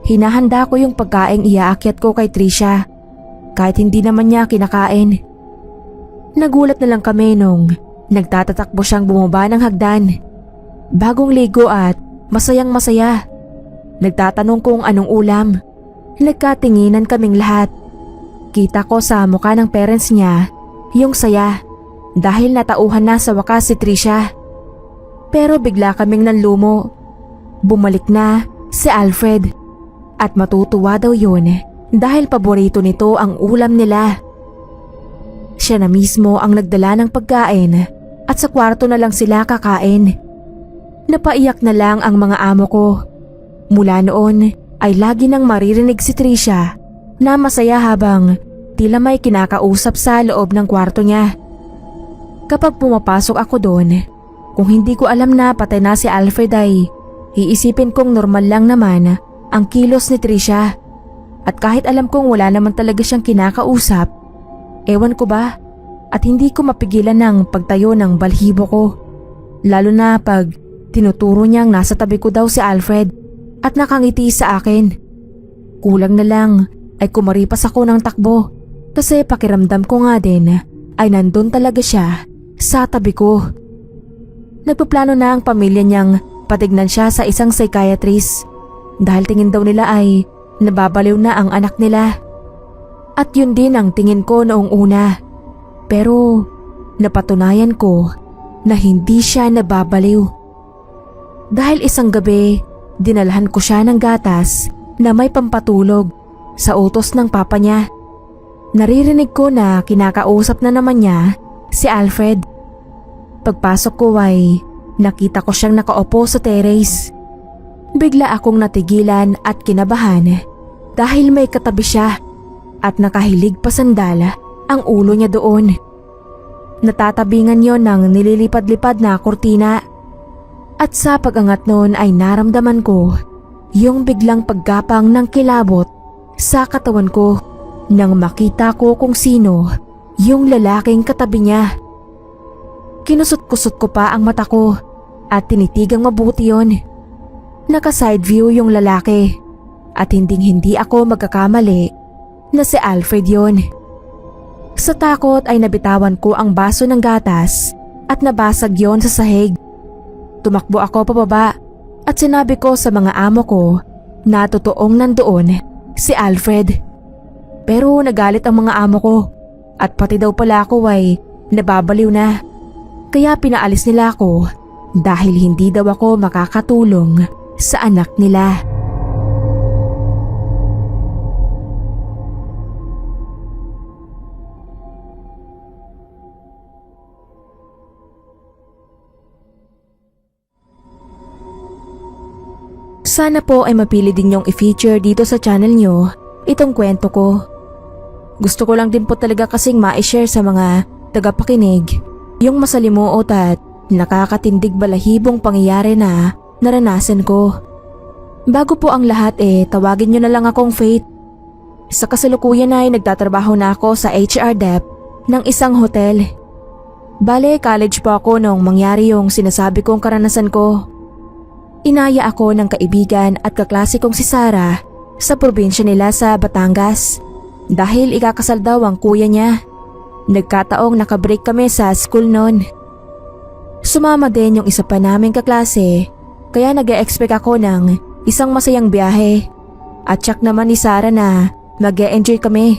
hinahanda ko yung pagkaing iaakyat ko kay Trisha kahit hindi naman niya kinakain. Nagulat na lang kami nung nagtatatakbo siyang bumaba ng hagdan. Bagong ligo at masayang masaya. Nagtatanong kung anong ulam. Nagkatinginan kaming lahat. Kita ko sa mukha ng parents niya yung saya dahil natauhan na sa wakas si Trisha. Pero bigla kaming nanlumo. Bumalik na si Alfred at matutuwa daw yun dahil paborito nito ang ulam nila. Siya na mismo ang nagdala ng pagkain at sa kwarto na lang sila kakain. Napaiyak na lang ang mga amo ko. Mula noon ay lagi nang maririnig si Trisha na masaya habang tila may kinakausap sa loob ng kwarto niya. Kapag pumapasok ako doon, kung hindi ko alam na patay na si Alfred ay iisipin kong normal lang naman ang kilos ni Trisha. At kahit alam kong wala naman talaga siyang kinakausap, ewan ko ba at hindi ko mapigilan ng pagtayo ng balhibo ko. Lalo na pag tinuturo niyang nasa tabi ko daw si Alfred at nakangiti sa akin. Kulang na lang ay kumaripas ako ng takbo kasi pakiramdam ko nga din ay nandun talaga siya sa tabi ko. Nagpaplano na ang pamilya niyang patignan siya sa isang psychiatrist dahil tingin daw nila ay nababaliw na ang anak nila. At yun din ang tingin ko noong una. Pero napatunayan ko na hindi siya nababaliw. Dahil isang gabi, dinalhan ko siya ng gatas na may pampatulog sa utos ng papa niya. Naririnig ko na kinakausap na naman niya si Alfred. Pagpasok ko ay nakita ko siyang nakaupo sa terrace. Bigla akong natigilan at kinabahan dahil may katabi siya at nakahilig pa sandal ang ulo niya doon. Natatabingan yon ng nililipad-lipad na kurtina. At sa pag-angat noon ay naramdaman ko yung biglang paggapang ng kilabot sa katawan ko nang makita ko kung sino yung lalaking katabi niya. Kinusot-kusot ko pa ang mata ko at tinitigang mabuti yon. Naka-side view yung lalaki at hindi ako magkakamali na si Alfred yon. Sa takot ay nabitawan ko ang baso ng gatas at nabasag yon sa sahig. Tumakbo ako pababa at sinabi ko sa mga amo ko na totoong nandoon si Alfred. Pero nagalit ang mga amo ko at pati daw pala ako ay nababaliw na. Kaya pinaalis nila ako dahil hindi daw ako makakatulong sa anak nila. Sana po ay mapili din yung i-feature dito sa channel nyo itong kwento ko. Gusto ko lang din po talaga kasing ma-share sa mga tagapakinig yung masalimuot at nakakatindig balahibong pangyayari na naranasan ko. Bago po ang lahat tawagin nyo na lang akong Faith. Sa kasalukuyan ay nagtatrabaho na ako sa HR Dep ng isang hotel. Bale, college po ako nung mangyari yung sinasabi kong karanasan ko. Inaya ako ng kaibigan at kaklase kong si Sarah sa probinsya nila sa Batangas dahil ikakasal daw ang kuya niya. Nagkataong nakabreak kami sa school noon. Sumama din yung isa pa naming kaklase kaya nag-e-expect ako ng isang masayang biyahe at tsak naman ni Sarah na mag-e-enjoy kami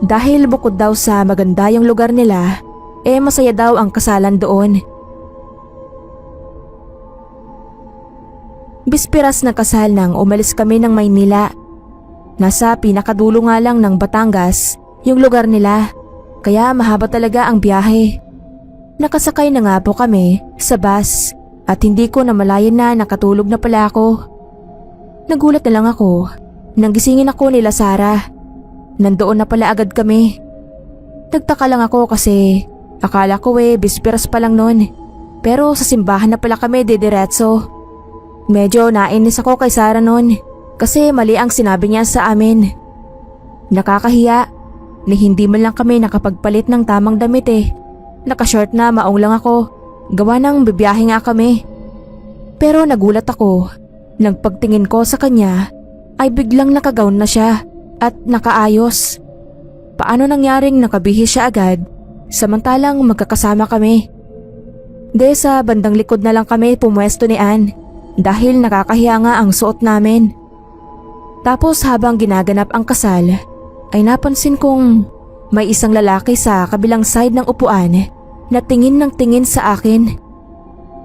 dahil bukod daw sa maganda yung lugar nila masaya daw ang kasalan doon. Bispiras na kasal nang umalis kami ng Maynila. Nasa pinakadulo nga lang ng Batangas yung lugar nila, kaya mahaba talaga ang biyahe. Nakasakay na nga po kami sa bus at hindi ko namalayan na nakatulog na pala ako. Nagulat na lang ako nang gisingin ako nila Sarah. Nandoon na pala agad kami. Nagtaka lang ako kasi akala ko bispiras pa lang noon, pero sa simbahan na pala kami didiretso. Medyo nainis ako kay Sarah noon kasi mali ang sinabi niya sa amin. Nakakahiya na hindi man lang kami nakapagpalit ng tamang damit Nakashort na maong lang ako, gawa ng bibiyahe nga kami. Pero nagulat ako nang pagtingin ko sa kanya ay biglang nakagawn na siya at nakaayos. Paano nangyaring nakabihis siya agad samantalang magkakasama kami? Sa bandang likod na lang kami pumwesto ni Ann dahil nakakahiya nga ang suot namin. Tapos habang ginaganap ang kasal ay napansin kong may isang lalaki sa kabilang side ng upuan na tingin ng tingin sa akin.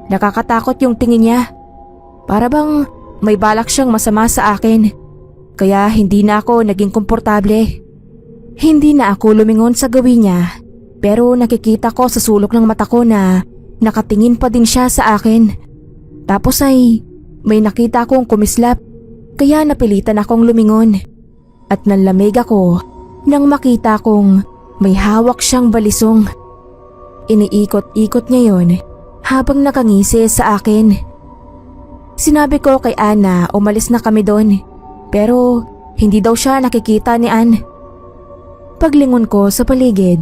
Nakakatakot yung tingin niya. Para bang may balak siyang masama sa akin. Kaya hindi na ako naging komportable. Hindi na ako lumingon sa gawin niya, pero nakikita ko sa sulok ng mata ko na nakatingin pa din siya sa akin. Tapos ay may nakita akong kumislap, kaya napilitan akong lumingon. At nanlamig ako nang makita kong may hawak siyang balisong. Iniikot-ikot niya yon habang nakangisi sa akin. Sinabi ko kay Ann na umalis na kami doon, pero hindi daw siya nakikita ni Ann. Paglingon ko sa paligid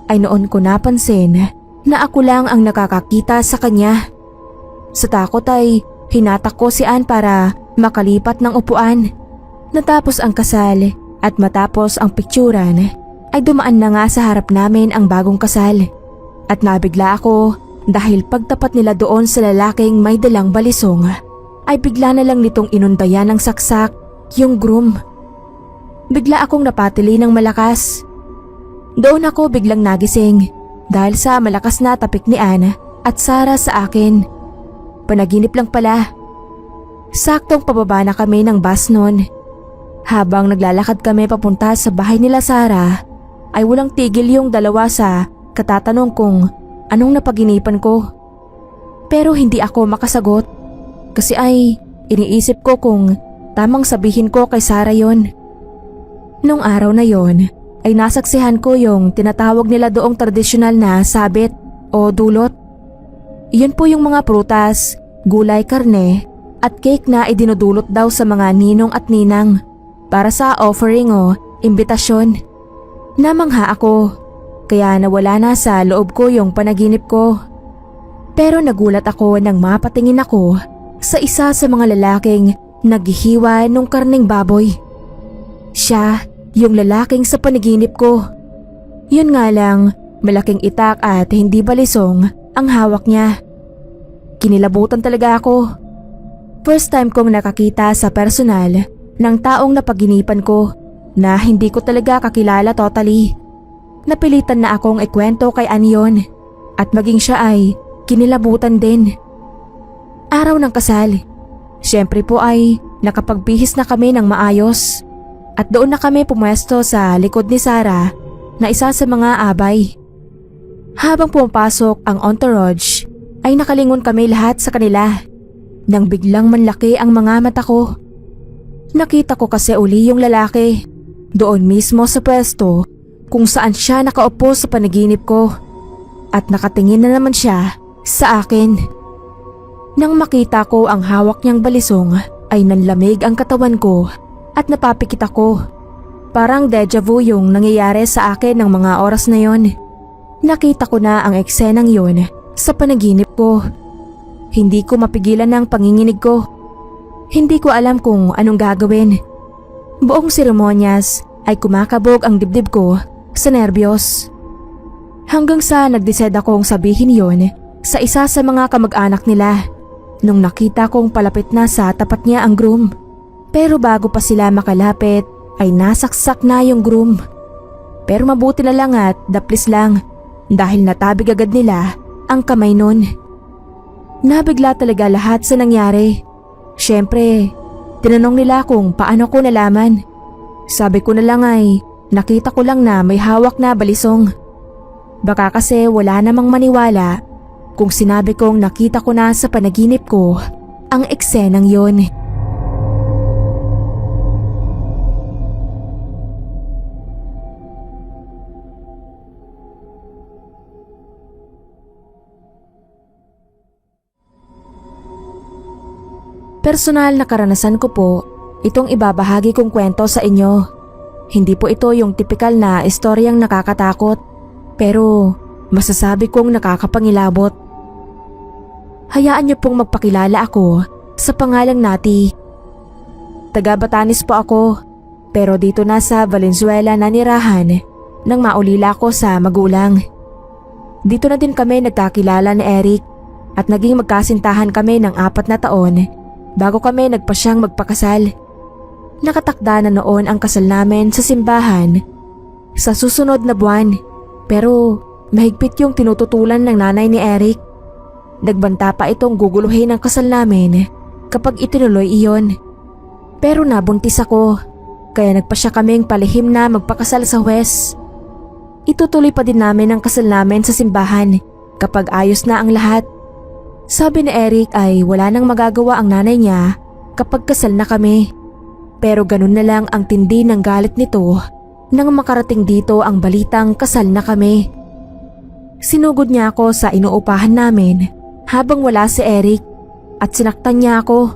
ay noon ko napansin na ako lang ang nakakakita sa kanya. Sa takot ay hinatak ko si Ann para makalipat ng upuan. Natapos ang kasal at matapos ang pikturan ay dumaan na nga sa harap namin ang bagong kasal. At nabigla ako dahil pagtapat nila doon sa lalaking may dalang balisong ay bigla na lang nitong inundayan ng saksak yung groom. Bigla akong napatili ng malakas. Doon ako biglang nagising dahil sa malakas na tapik ni Ann at Sarah sa akin. Panaginip lang pala. Saktong pababa na kami ng bus noon. Habang naglalakad kami papunta sa bahay nila Sarah, ay walang tigil yung dalawa sa katatanong kung anong napaginipan ko. Pero hindi ako makasagot kasi ay iniisip ko kung tamang sabihin ko kay Sarah yon. Nung araw na yon ay nasaksihan ko yung tinatawag nila doong tradisyonal na sabit o dulot. Iyon po yung mga prutas, gulay, karne at cake na idinudulot daw sa mga ninong at ninang para sa offering o imbitasyon. Namangha ako kaya nawala na sa loob ko yung panaginip ko. Pero nagulat ako nang mapatingin ako sa isa sa mga lalaking naghihiwa nung karning baboy. Siya yung lalaking sa panaginip ko. Yun nga lang, malaking itak at hindi balisong ang hawak niya. Kinilabutan talaga ako. First time kong nakakita sa personal ng taong napaginipan ko na hindi ko talaga kakilala totally. Napilitan na akong ikwento kay Anion at maging siya ay kinilabutan din. Araw ng kasal. Siyempre po ay nakapagbihis na kami ng maayos at doon na kami pumwesto sa likod ni Sarah na isa sa mga abay. Habang pumapasok ang entourage ay nakalingon kami lahat sa kanila nang biglang manlaki ang mga mata ko. Nakita ko kasi uli yung lalaki doon mismo sa pwesto kung saan siya nakaupo sa panaginip ko at nakatingin na naman siya sa akin. Nang makita ko ang hawak niyang balisong ay nanlamig ang katawan ko at napapikit ako. Parang deja vu yung nangyayari sa akin ng mga oras na yon. Nakita ko na ang eksenang yon sa panaginip ko. Hindi ko mapigilan ng panginginig ko. Hindi ko alam kung anong gagawin. Buong seremonyas ay kumakabog ang dibdib ko sa nerbiyos. Hanggang sa nag-decide akong sabihin yon sa isa sa mga kamag-anak nila nung nakita kong palapit na sa tapat niya ang groom. Pero bago pa sila makalapit ay nasaksak na yung groom. Pero mabuti na lang at daplis lang dahil natabig agad nila ang kamay nun. Nabigla talaga lahat sa nangyari. Siyempre, tinanong nila kung paano ko nalaman. Sabi ko na lang ay nakita ko lang na may hawak na balisong. Baka kasi wala namang maniwala kung sinabi kong nakita ko na sa panaginip ko ang eksenang yon. Personal na karanasan ko po itong ibabahagi kong kwento sa inyo. Hindi po ito yung tipikal na istoryang nakakatakot, pero masasabi kong nakakapangilabot. Hayaan niyo pong magpakilala ako sa pangalang Nati. Taga Batanes po ako, pero dito na sa Valenzuela nanirahan nang maulila ko sa magulang. Dito na din kami nagkakilala ni Eric at naging magkasintahan kami ng 4 na taon bago kami nagpasyang magpakasal. Nakatakda na noon ang kasal namin sa simbahan sa susunod na buwan, pero mahigpit yung tinututulan ng nanay ni Eric. Nagbanta pa itong guguluhin ang kasal namin kapag itinuloy iyon. Pero nabuntis ako, kaya nagpasya kaming palihim na magpakasal sa huwes. Itutuloy pa din namin ang kasal namin sa simbahan kapag ayos na ang lahat. Sabi ni Eric ay wala nang magagawa ang nanay niya kapag kasal na kami. Pero ganun na lang ang tindi ng galit nito nang makarating dito ang balitang kasal na kami. Sinugod niya ako sa inuupahan namin habang wala si Eric at sinaktan niya ako.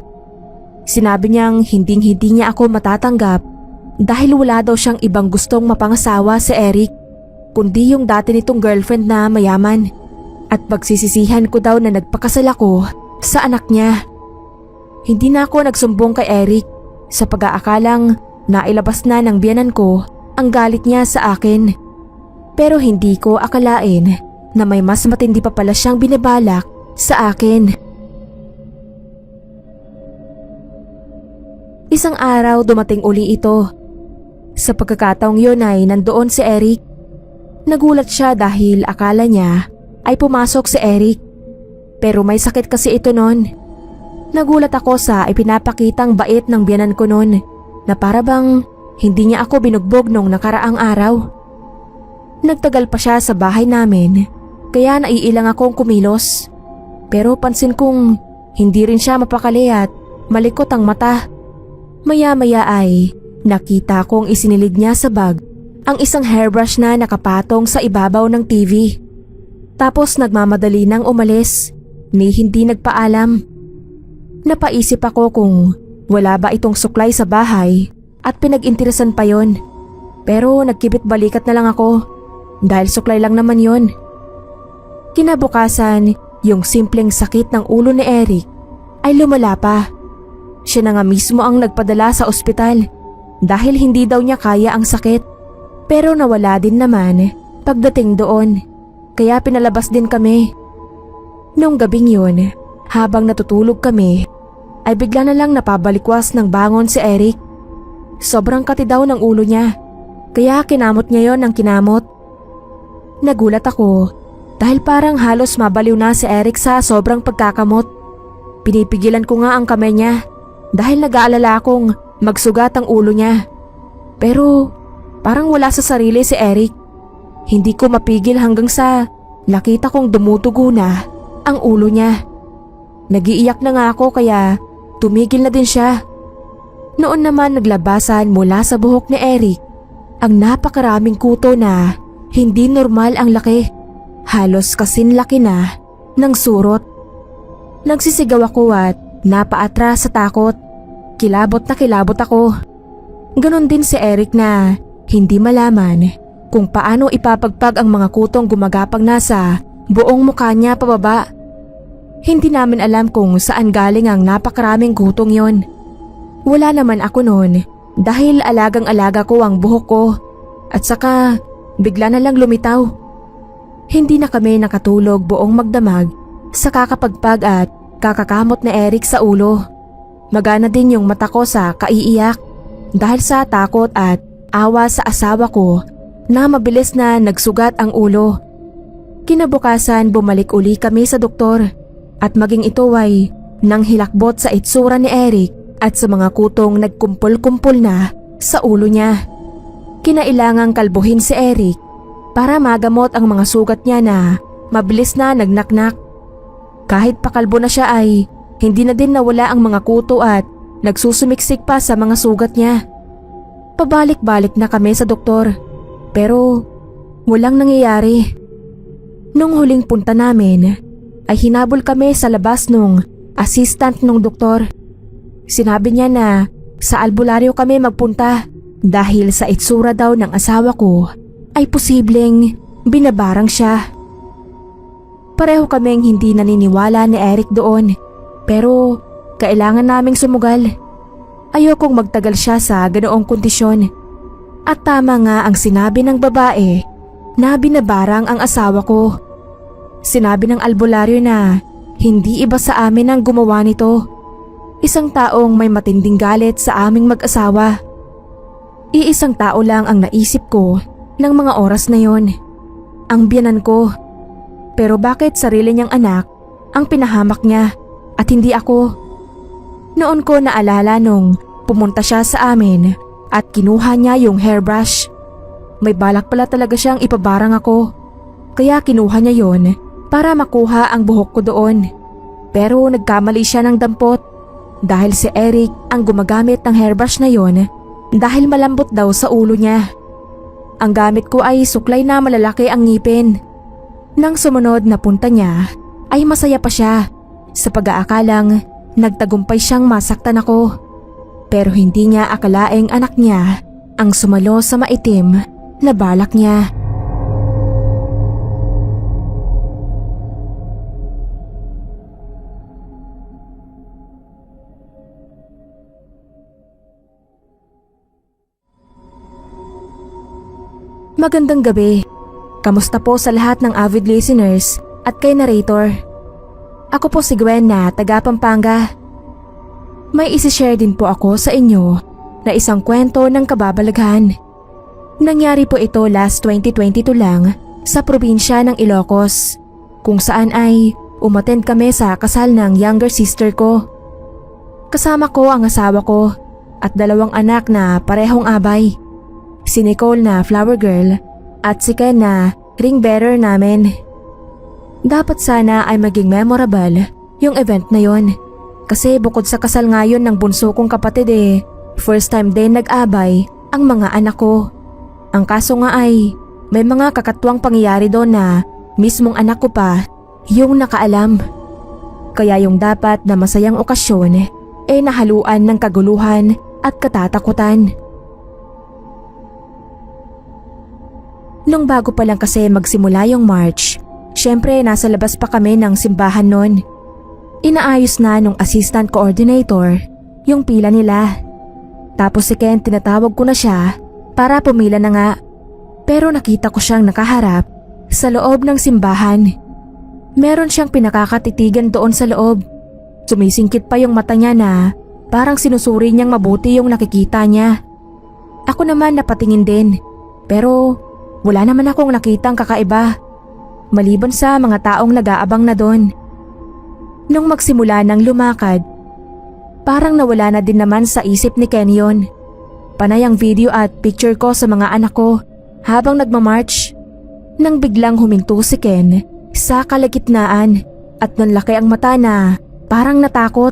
Sinabi niyang hinding-hindi niya ako matatanggap dahil wala daw siyang ibang gustong mapangasawa si Eric kundi yung dati nitong girlfriend na mayaman. At pagsisisihan ko daw na nagpakasal ako sa anak niya. Hindi na ako nagsumbong kay Eric sa pag-aakalang nailabas na ng biyanan ko ang galit niya sa akin. Pero hindi ko akalain na may mas matindi pa pala siyang binabalak sa akin. Isang araw dumating uli ito. Sa pagkakataong yun ay nandoon si Eric. Nagulat siya dahil akala niya ay pumasok si Eric. Pero may sakit kasi ito noon. Nagulat ako sa ipinapakitang bait ng biyanan ko noon na para bang hindi niya ako binugbog nung nakaraang araw. Nagtagal pa siya sa bahay namin kaya naiilang akong kumilos. Pero pansin kong hindi rin siya mapakali at malikot ang mata. Maya-maya ay nakita kong isinilid niya sa bag ang isang hairbrush na nakapatong sa ibabaw ng TV. Tapos nagmamadali nang umalis, ni hindi nagpaalam. Napaisip ako kung wala ba itong suklay sa bahay at pinag-interesan pa yon. Pero nagkibit balikat na lang ako. dahil suklay lang naman yon. Kinabukasan, yung simpleng sakit ng ulo ni Eric ay lumala pa. Siya na nga mismo ang nagpadala sa ospital dahil hindi daw niya kaya ang sakit. Pero nawala din naman pagdating doon, kaya pinalabas din kami. Noong gabing yun, habang natutulog kami, ay bigla na lang napabalikwas ng bangon si Eric. Sobrang kati daw ng ulo niya, kaya kinamot niya yon ng kinamot. Nagulat ako dahil parang halos mabaliw na si Eric sa sobrang pagkakamot. Pinipigilan ko nga ang kamay niya dahil nag-aalala akong magsugat ang ulo niya. Pero parang wala sa sarili si Eric. Hindi ko mapigil hanggang sa nakita kong dumudugo na ang ulo niya. Nagiiyak na nga ako kaya tumigil na din siya. Noon naman naglabasan mula sa buhok ni Eric ang napakaraming kuto na hindi normal ang laki. Halos kasin laki na ng surot. Nagsisigaw ako at napaatras sa takot. Kilabot na kilabot ako. Ganon din si Eric na hindi malaman kung paano ipapagpag ang mga kutong gumagapang nasa buong mukha niya pababa. Hindi namin alam kung saan galing ang napakaraming kutong yon. Wala naman ako noon dahil alagang-alaga ko ang buhok ko at saka bigla na lang lumitaw. Hindi na kami nakatulog buong magdamag sa kakapagpag at kakakamot ni Eric sa ulo. Magana din yung mata ko sa kaiiyak dahil sa takot at awa sa asawa ko na mabilis na nagsugat ang ulo. Kinabukasan bumalik uli kami sa doktor at maging ito ay nang hilakbot sa itsura ni Eric at sa mga kutong nagkumpol-kumpol na sa ulo niya. Kinailangang kalbuhin si Eric para magamot ang mga sugat niya na mabilis na nagnaknak. Kahit pakalbo na siya ay hindi na din nawala ang mga kuto at nagsusumiksik pa sa mga sugat niya. Pabalik-balik na kami sa doktor pero walang nangyayari. Nung huling punta namin ay hinabol kami sa labas nung assistant nung doktor. Sinabi niya na sa albularyo kami magpunta dahil sa itsura daw ng asawa ko ay posibleng binabarang siya. Pareho kaming hindi naniniwala ni Eric doon pero kailangan naming sumugal. Ayokong magtagal siya sa ganoong kondisyon. At tama nga ang sinabi ng babae na binabarang ang asawa ko. Sinabi ng albularyo na hindi iba sa amin ang gumawa nito. Isang taong may matinding galit sa aming mag-asawa. Iisang tao lang ang naisip ko ng mga oras na yon. Ang biyanan ko. Pero bakit sarili niyang anak ang pinahamak niya at hindi ako? Noon ko naalala nung pumunta siya sa amin at kinuha niya yung hairbrush. May balak pala talaga siyang ipabarang ako. Kaya kinuha niya yon para makuha ang buhok ko doon. Pero nagkamali siya ng dampot dahil si Eric ang gumagamit ng hairbrush na yon dahil malambot daw sa ulo niya. Ang gamit ko ay suklay na malalaki ang ngipin. Nang sumunod na punta niya ay masaya pa siya sa pag-aakalang nagtagumpay siyang masaktan ako. Pero hindi niya akalaing anak niya ang sumalo sa maitim na balak niya. Magandang gabi. Kamusta po sa lahat ng avid listeners at kay narrator? Ako po si Gwen na taga Pampanga. May isi-share din po ako sa inyo na isang kwento ng kababalaghan. Nangyari po ito last 2022 lang sa probinsya ng Ilocos, kung saan ay umattend kami sa kasal ng younger sister ko. Kasama ko ang asawa ko at dalawang anak na parehong abay. Si Nicole na flower girl at si Ken na ring bearer namin. Dapat sana ay maging memorable yung event na yon. Kasi bukod sa kasal ngayon ng bunso kong kapatid first time din nag-abay ang mga anak ko. Ang kaso nga ay may mga kakatwang pangyayari doon na mismong anak ko pa yung nakaalam. Kaya yung dapat na masayang okasyon nahaluan ng kaguluhan at katatakutan. Nung bago pa lang kasi magsimula yung march, syempre nasa labas pa kami ng simbahan nun. Inaayos na nung assistant coordinator yung pila nila. Tapos si Ken tinatawag ko na siya para pumila na nga. Pero nakita ko siyang nakaharap sa loob ng simbahan. Meron siyang pinakakatitigan doon sa loob. Sumisingkit pa yung mata niya na parang sinusuri niyang mabuti yung nakikita niya. Ako naman napatingin din, pero wala naman akong nakitang kakaiba. Maliban sa mga taong nag-aabang na doon. Nung magsimula ng lumakad, parang nawala na din naman sa isip ni Ken yun. Panay ang video at picture ko sa mga anak ko habang nagmamarch. Nang biglang huminto si Ken sa kalagitnaan at nanlaki ang mata na parang natakot.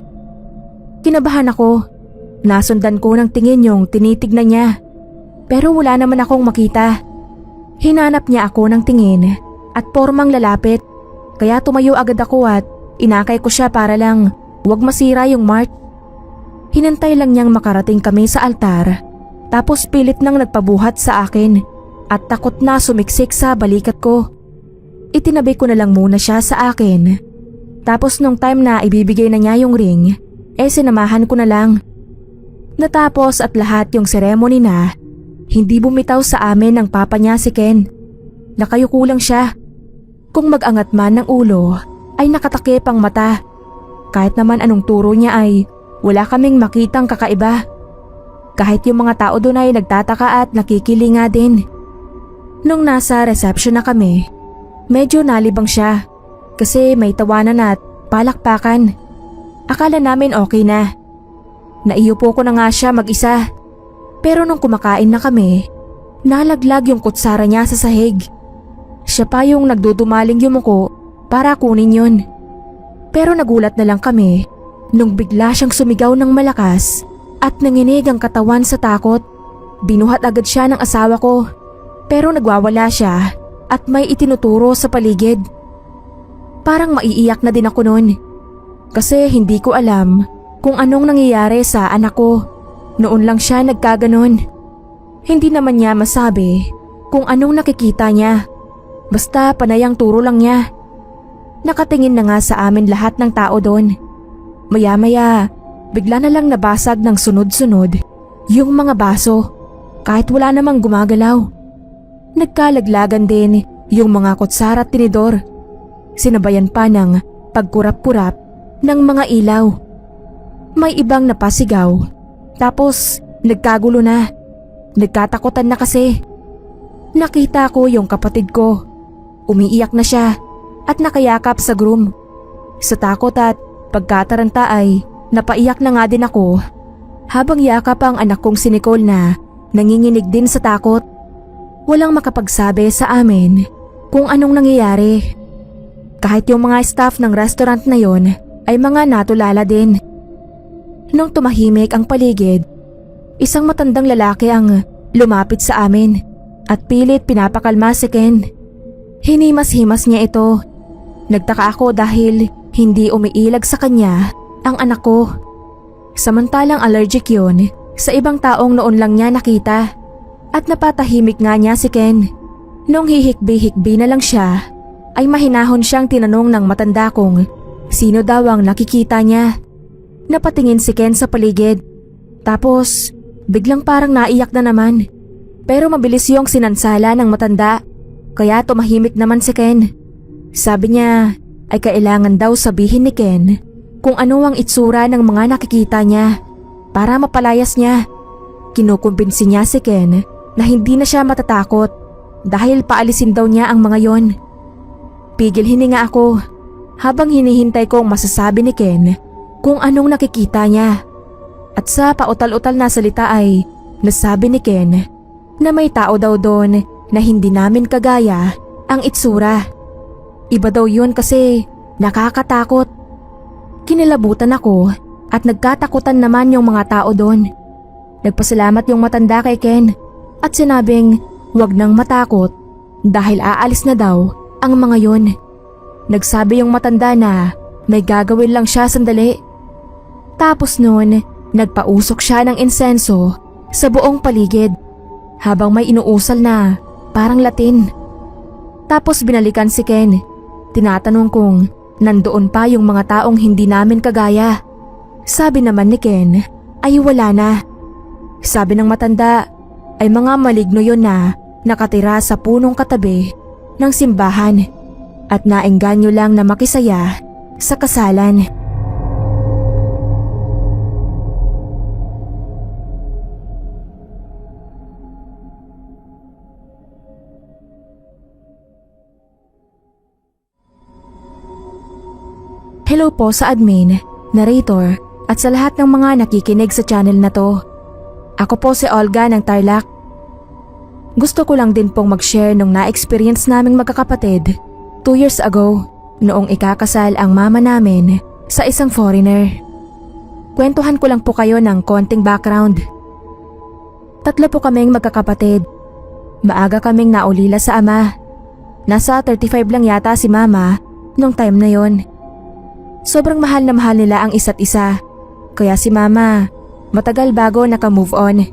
Kinabahan ako. Nasundan ko ng tingin yung tinitignan niya. Pero wala naman akong makita. Hinanap niya ako ng tingin at pormang lalapit. Kaya tumayo agad ako at inakay ko siya para lang huwag masira yung march. Hinantay lang niyang makarating kami sa altar. Tapos pilit nang nagpabuhat sa akin at takot na sumiksik sa balikat ko. Itinabi ko na lang muna siya sa akin. Tapos nung time na ibibigay na niya yung ring, sinamahan ko na lang. Natapos at lahat yung ceremony na, hindi bumitaw sa amin ng papa niya si Ken. Nakayuko lang siya. Kung mag-angat man ng ulo, ay nakatakip ang mata. Kahit naman anong turo niya ay wala kaming makitang kakaiba. Kahit yung mga tao doon ay nagtataka at nakikilinga din. Nung nasa reception na kami, medyo nalibang siya kasi may tawanan at palakpakan. Akala namin okay na. Naiupo ko na nga siya mag-isa. Pero nung kumakain na kami, nalaglag yung kutsara niya sa sahig. Siya pa yung nagdudumaling yumuko para kunin yun. Pero nagulat na lang kami nung bigla siyang sumigaw ng malakas at nanginig ang katawan sa takot. Binuhat agad siya ng asawa ko. Pero nagwawala siya at may itinuturo sa paligid. Parang maiiyak na din ako noon. Kasi hindi ko alam kung anong nangyayari sa anak ko. Noon lang siya nagkaganon. Hindi naman niya masabi kung anong nakikita niya. Basta panayang turo lang niya. Nakatingin na nga sa amin lahat ng tao doon. Maya-maya, bigla na lang nabasag ng sunod-sunod yung mga baso kahit wala namang gumagalaw. Nagkalaglagan din yung mga kutsara at tinidor. Sinabayan pa ng pagkurap-kurap ng mga ilaw. May ibang napasigaw. Tapos nagkagulo na. Nagkatakutan na kasi. Nakita ko yung kapatid ko. Umiiyak na siya at nakayakap sa groom. Sa takot at pagkataranta ay napaiyak na nga din ako habang yakap ang anak kong si Nicole na nanginginig din sa takot. Walang makapagsabi sa amin kung anong nangyayari. Kahit yung mga staff ng restaurant na yon ay mga natulala din. Nung tumahimik ang paligid, isang matandang lalaki ang lumapit sa amin at pilit pinapakalma si Ken. Hinimas-himas niya ito. Nagtaka ako dahil hindi umiilag sa kanya ang anak ko. Samantalang allergic yun sa ibang taong noon lang niya nakita. At napatahimik nga niya si Ken. Nung hihikbi-hikbi na lang siya, ay mahinahon siyang tinanong ng matanda kung sino daw ang nakikita niya. Napatingin si Ken sa paligid. Tapos, biglang parang naiyak na naman. Pero mabilis yung sinansala ng matanda, kaya tumahimik naman si Ken. Sabi niya ay kailangan daw sabihin ni Ken kung ano ang itsura ng mga nakikita niya para mapalayas niya. Kinukumbinsi niya si Ken na hindi na siya matatakot dahil paalisin daw niya ang mga yon. Pigil hininga ako habang hinihintay kong masasabi ni Ken kung anong nakikita niya. At sa pautal-utal na salita ay nasabi ni Ken na may tao daw doon na hindi namin kagaya ang itsura. Iba daw yun kasi nakakatakot. Kinilabutan ako at nagkatakutan naman yung mga tao doon. Nagpasalamat yung matanda kay Ken at sinabing huwag nang matakot dahil aalis na daw ang mga yon. Nagsabi yung matanda na may gagawin lang siya sandali. Tapos noon, nagpausok siya ng insenso sa buong paligid habang may inuusal na parang Latin. Tapos binalikan si Ken. Tinatanong kung nandoon pa yung mga taong hindi namin kagaya. Sabi naman ni Ken ay wala na. Sabi ng matanda ay mga maligno yon na nakatira sa punong katabi ng simbahan at naengganyo lang na makisaya sa kasalan. Hello po sa admin, narrator at sa lahat ng mga nakikinig sa channel na to. Ako po si Olga ng Tarlac. Gusto ko lang din pong mag-share nung na-experience naming magkakapatid 2 years ago noong ikakasal ang mama namin sa isang foreigner. Kwentuhan ko lang po kayo ng konting background. 3 po kaming magkakapatid. Maaga kaming naulila sa ama. Nasa 35 lang yata si mama nung time na yon. Sobrang mahal na mahal nila ang isa't isa, kaya si mama matagal bago naka-move on.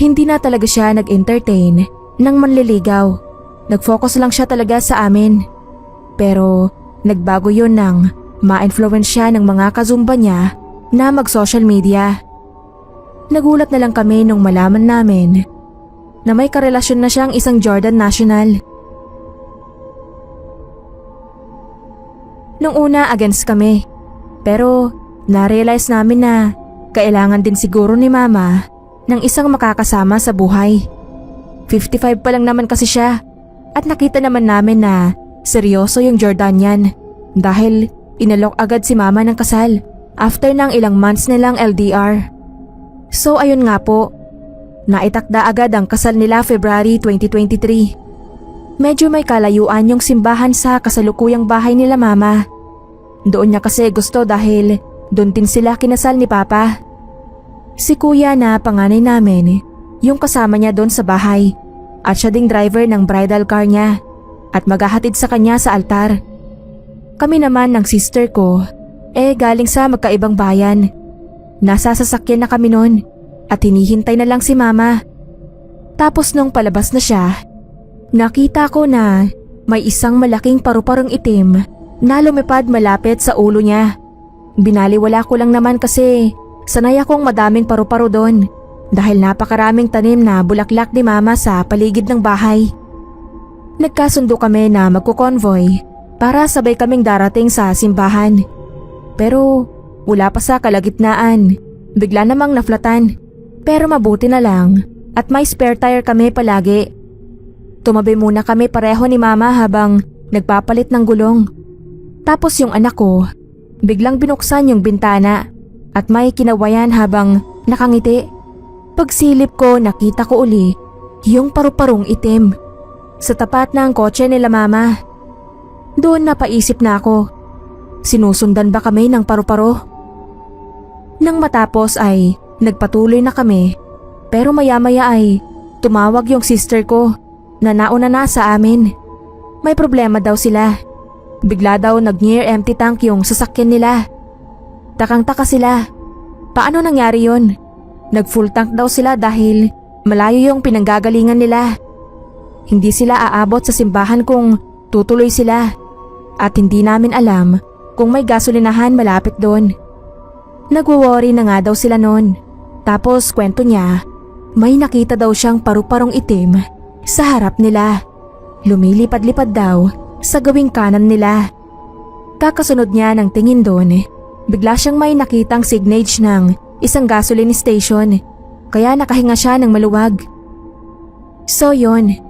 Hindi na talaga siya nag-entertain ng manliligaw. Nag-focus lang siya talaga sa amin. Pero nagbago yun nang ma-influence siya ng mga kazumba niya na mag-social media. Nagulat na lang kami nung malaman namin na may karelasyon na siyang isang Jordan national. Nung una against kami, pero na-realize namin na kailangan din siguro ni mama ng isang makakasama sa buhay. 55 pa lang naman kasi siya at nakita naman namin na seryoso yung Jordanian dahil inalok agad si mama ng kasal after ng ilang months nilang LDR. So ayun nga po, naitakda agad ang kasal nila February 2023. Medyo may kalayuan yung simbahan sa kasalukuyang bahay nila mama. Doon niya kasi gusto dahil doon din sila kinasal ni papa. Si kuya na panganay namin, yung kasama niya doon sa bahay at siya ding driver ng bridal car niya at maghahatid sa kanya sa altar. Kami naman ng sister ko, galing sa magkaibang bayan. Nasa sasakyan na kami noon at hinihintay na lang si mama. Tapos nung palabas na siya, nakita ko na may isang malaking paru-parong itim na lumipad malapit sa ulo niya. Binaliwala ko lang naman kasi sanay akong madaming paru-paro doon dahil napakaraming tanim na bulaklak ni mama sa paligid ng bahay. Nagkasundo kami na magko-convoy para sabay kaming darating sa simbahan. Pero wala pa sa kalagitnaan, bigla namang naflatan. Pero mabuti na lang at may spare tire kami palagi. Tumabi muna kami pareho ni mama habang nagpapalit ng gulong. Tapos yung anak ko, biglang binuksan yung bintana at may kinawayan habang nakangiti. Pagsilip ko nakita ko uli yung paru-parong itim sa tapat ng kotse nila mama. Doon napaisip na ako, sinusundan ba kami ng paru-paro? Nang matapos ay nagpatuloy na kami pero maya-maya ay tumawag yung sister ko na nauna na sa amin. May problema daw sila. Bigla daw nag-near empty tank yung sasakyan nila. Takang-taka sila. Paano nangyari yon? Nag-full tank daw sila dahil malayo yung pinanggagalingan nila. Hindi sila aabot sa simbahan kung tutuloy sila. At hindi namin alam kung may gasolinahan malapit doon. Nagwo-worry na nga daw sila noon. Tapos kwento niya, may nakita daw siyang paru-parong itim sa harap nila. Lumilipad-lipad daw sa gawing kanan nila. Kakasunod niya ng tingin doon, bigla siyang may nakitang signage ng isang gasoline station, kaya nakahinga siya ng maluwag. So yon,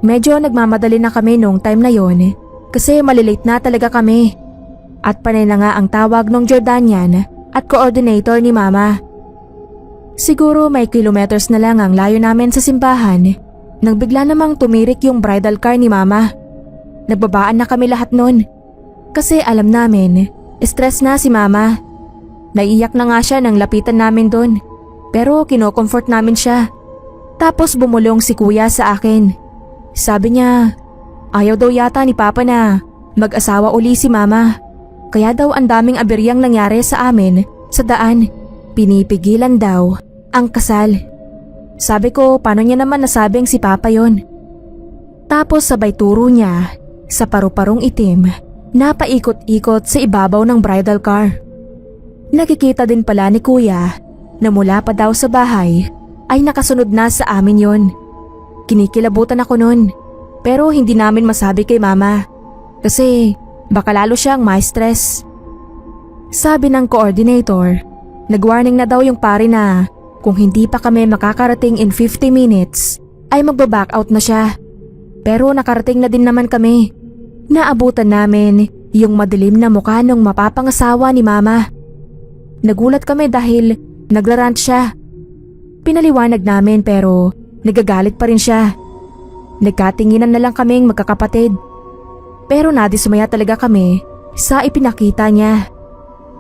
medyo nagmamadali na kami nung time na yon kasi malilate na talaga kami. At panay na nga ang tawag ng Jordanian at coordinator ni mama. Siguro may kilometers na lang ang layo namin sa simbahan nang bigla namang tumirik yung bridal car ni mama. Nagbabaan na kami lahat nun kasi alam namin stress na si mama. Naiiyak na nga siya nang lapitan namin doon pero kino-comfort namin siya. Tapos bumulong si kuya sa akin. Sabi niya ayaw daw yata ni papa na mag-asawa uli si mama. Kaya daw ang daming aberyang nangyari sa amin sa daan. Pinipigilan daw ang kasal. Sabi ko paano niya naman nasabing si papa yon? Tapos sabay turo niya sa paru-parong itim na paikot-ikot sa ibabaw ng bridal car. Nakikita din pala ni kuya na mula pa daw sa bahay ay nakasunod na sa amin yon. Kinikilabutan ako nun pero hindi namin masabi kay mama kasi baka lalo siyang ma-stress. Sabi ng coordinator, nag-warning na daw yung pare na kung hindi pa kami makakarating in 50 minutes ay magbaback out na siya. Pero nakarating na din naman kami. Naabutan namin yung madilim na mukha ng mapapangasawa ni mama. Nagulat kami dahil nagrarant siya. Pinaliwanag namin pero nagagalit pa rin siya. Nagkatinginan na lang kaming magkakapatid. Pero nadismaya talaga kami sa ipinakita niya.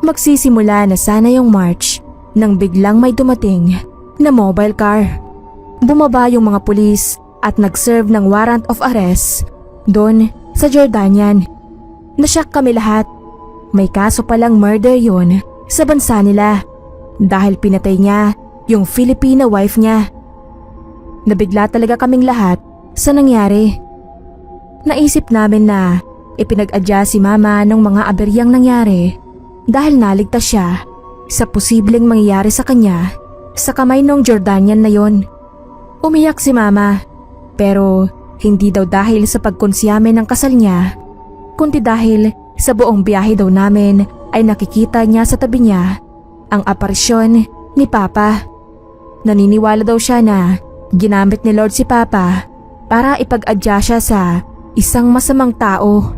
Magsisimula na sana yung march nang biglang may dumating na mobile car. Bumaba yung mga pulis at nag-serve ng warrant of arrest doon sa Jordanian. Nasyak kami lahat. May kaso palang murder yun sa bansa nila dahil pinatay niya yung Filipina wife niya. Nabigla talaga kaming lahat sa nangyari. Naisip namin na ipinag-adya si mama ng mga aberyang nangyari dahil naligtas siya sa posibleng mangyayari sa kanya sa kamay ng Jordanian na yon. Umiyak si mama pero hindi daw dahil sa pagkonsyame ng kasal niya kundi dahil sa buong biyahe daw namin ay nakikita niya sa tabi niya ang aparisyon ni Papa. Naniniwala daw siya na ginamit ni Lord si Papa para ipag-adya siya sa isang masamang tao.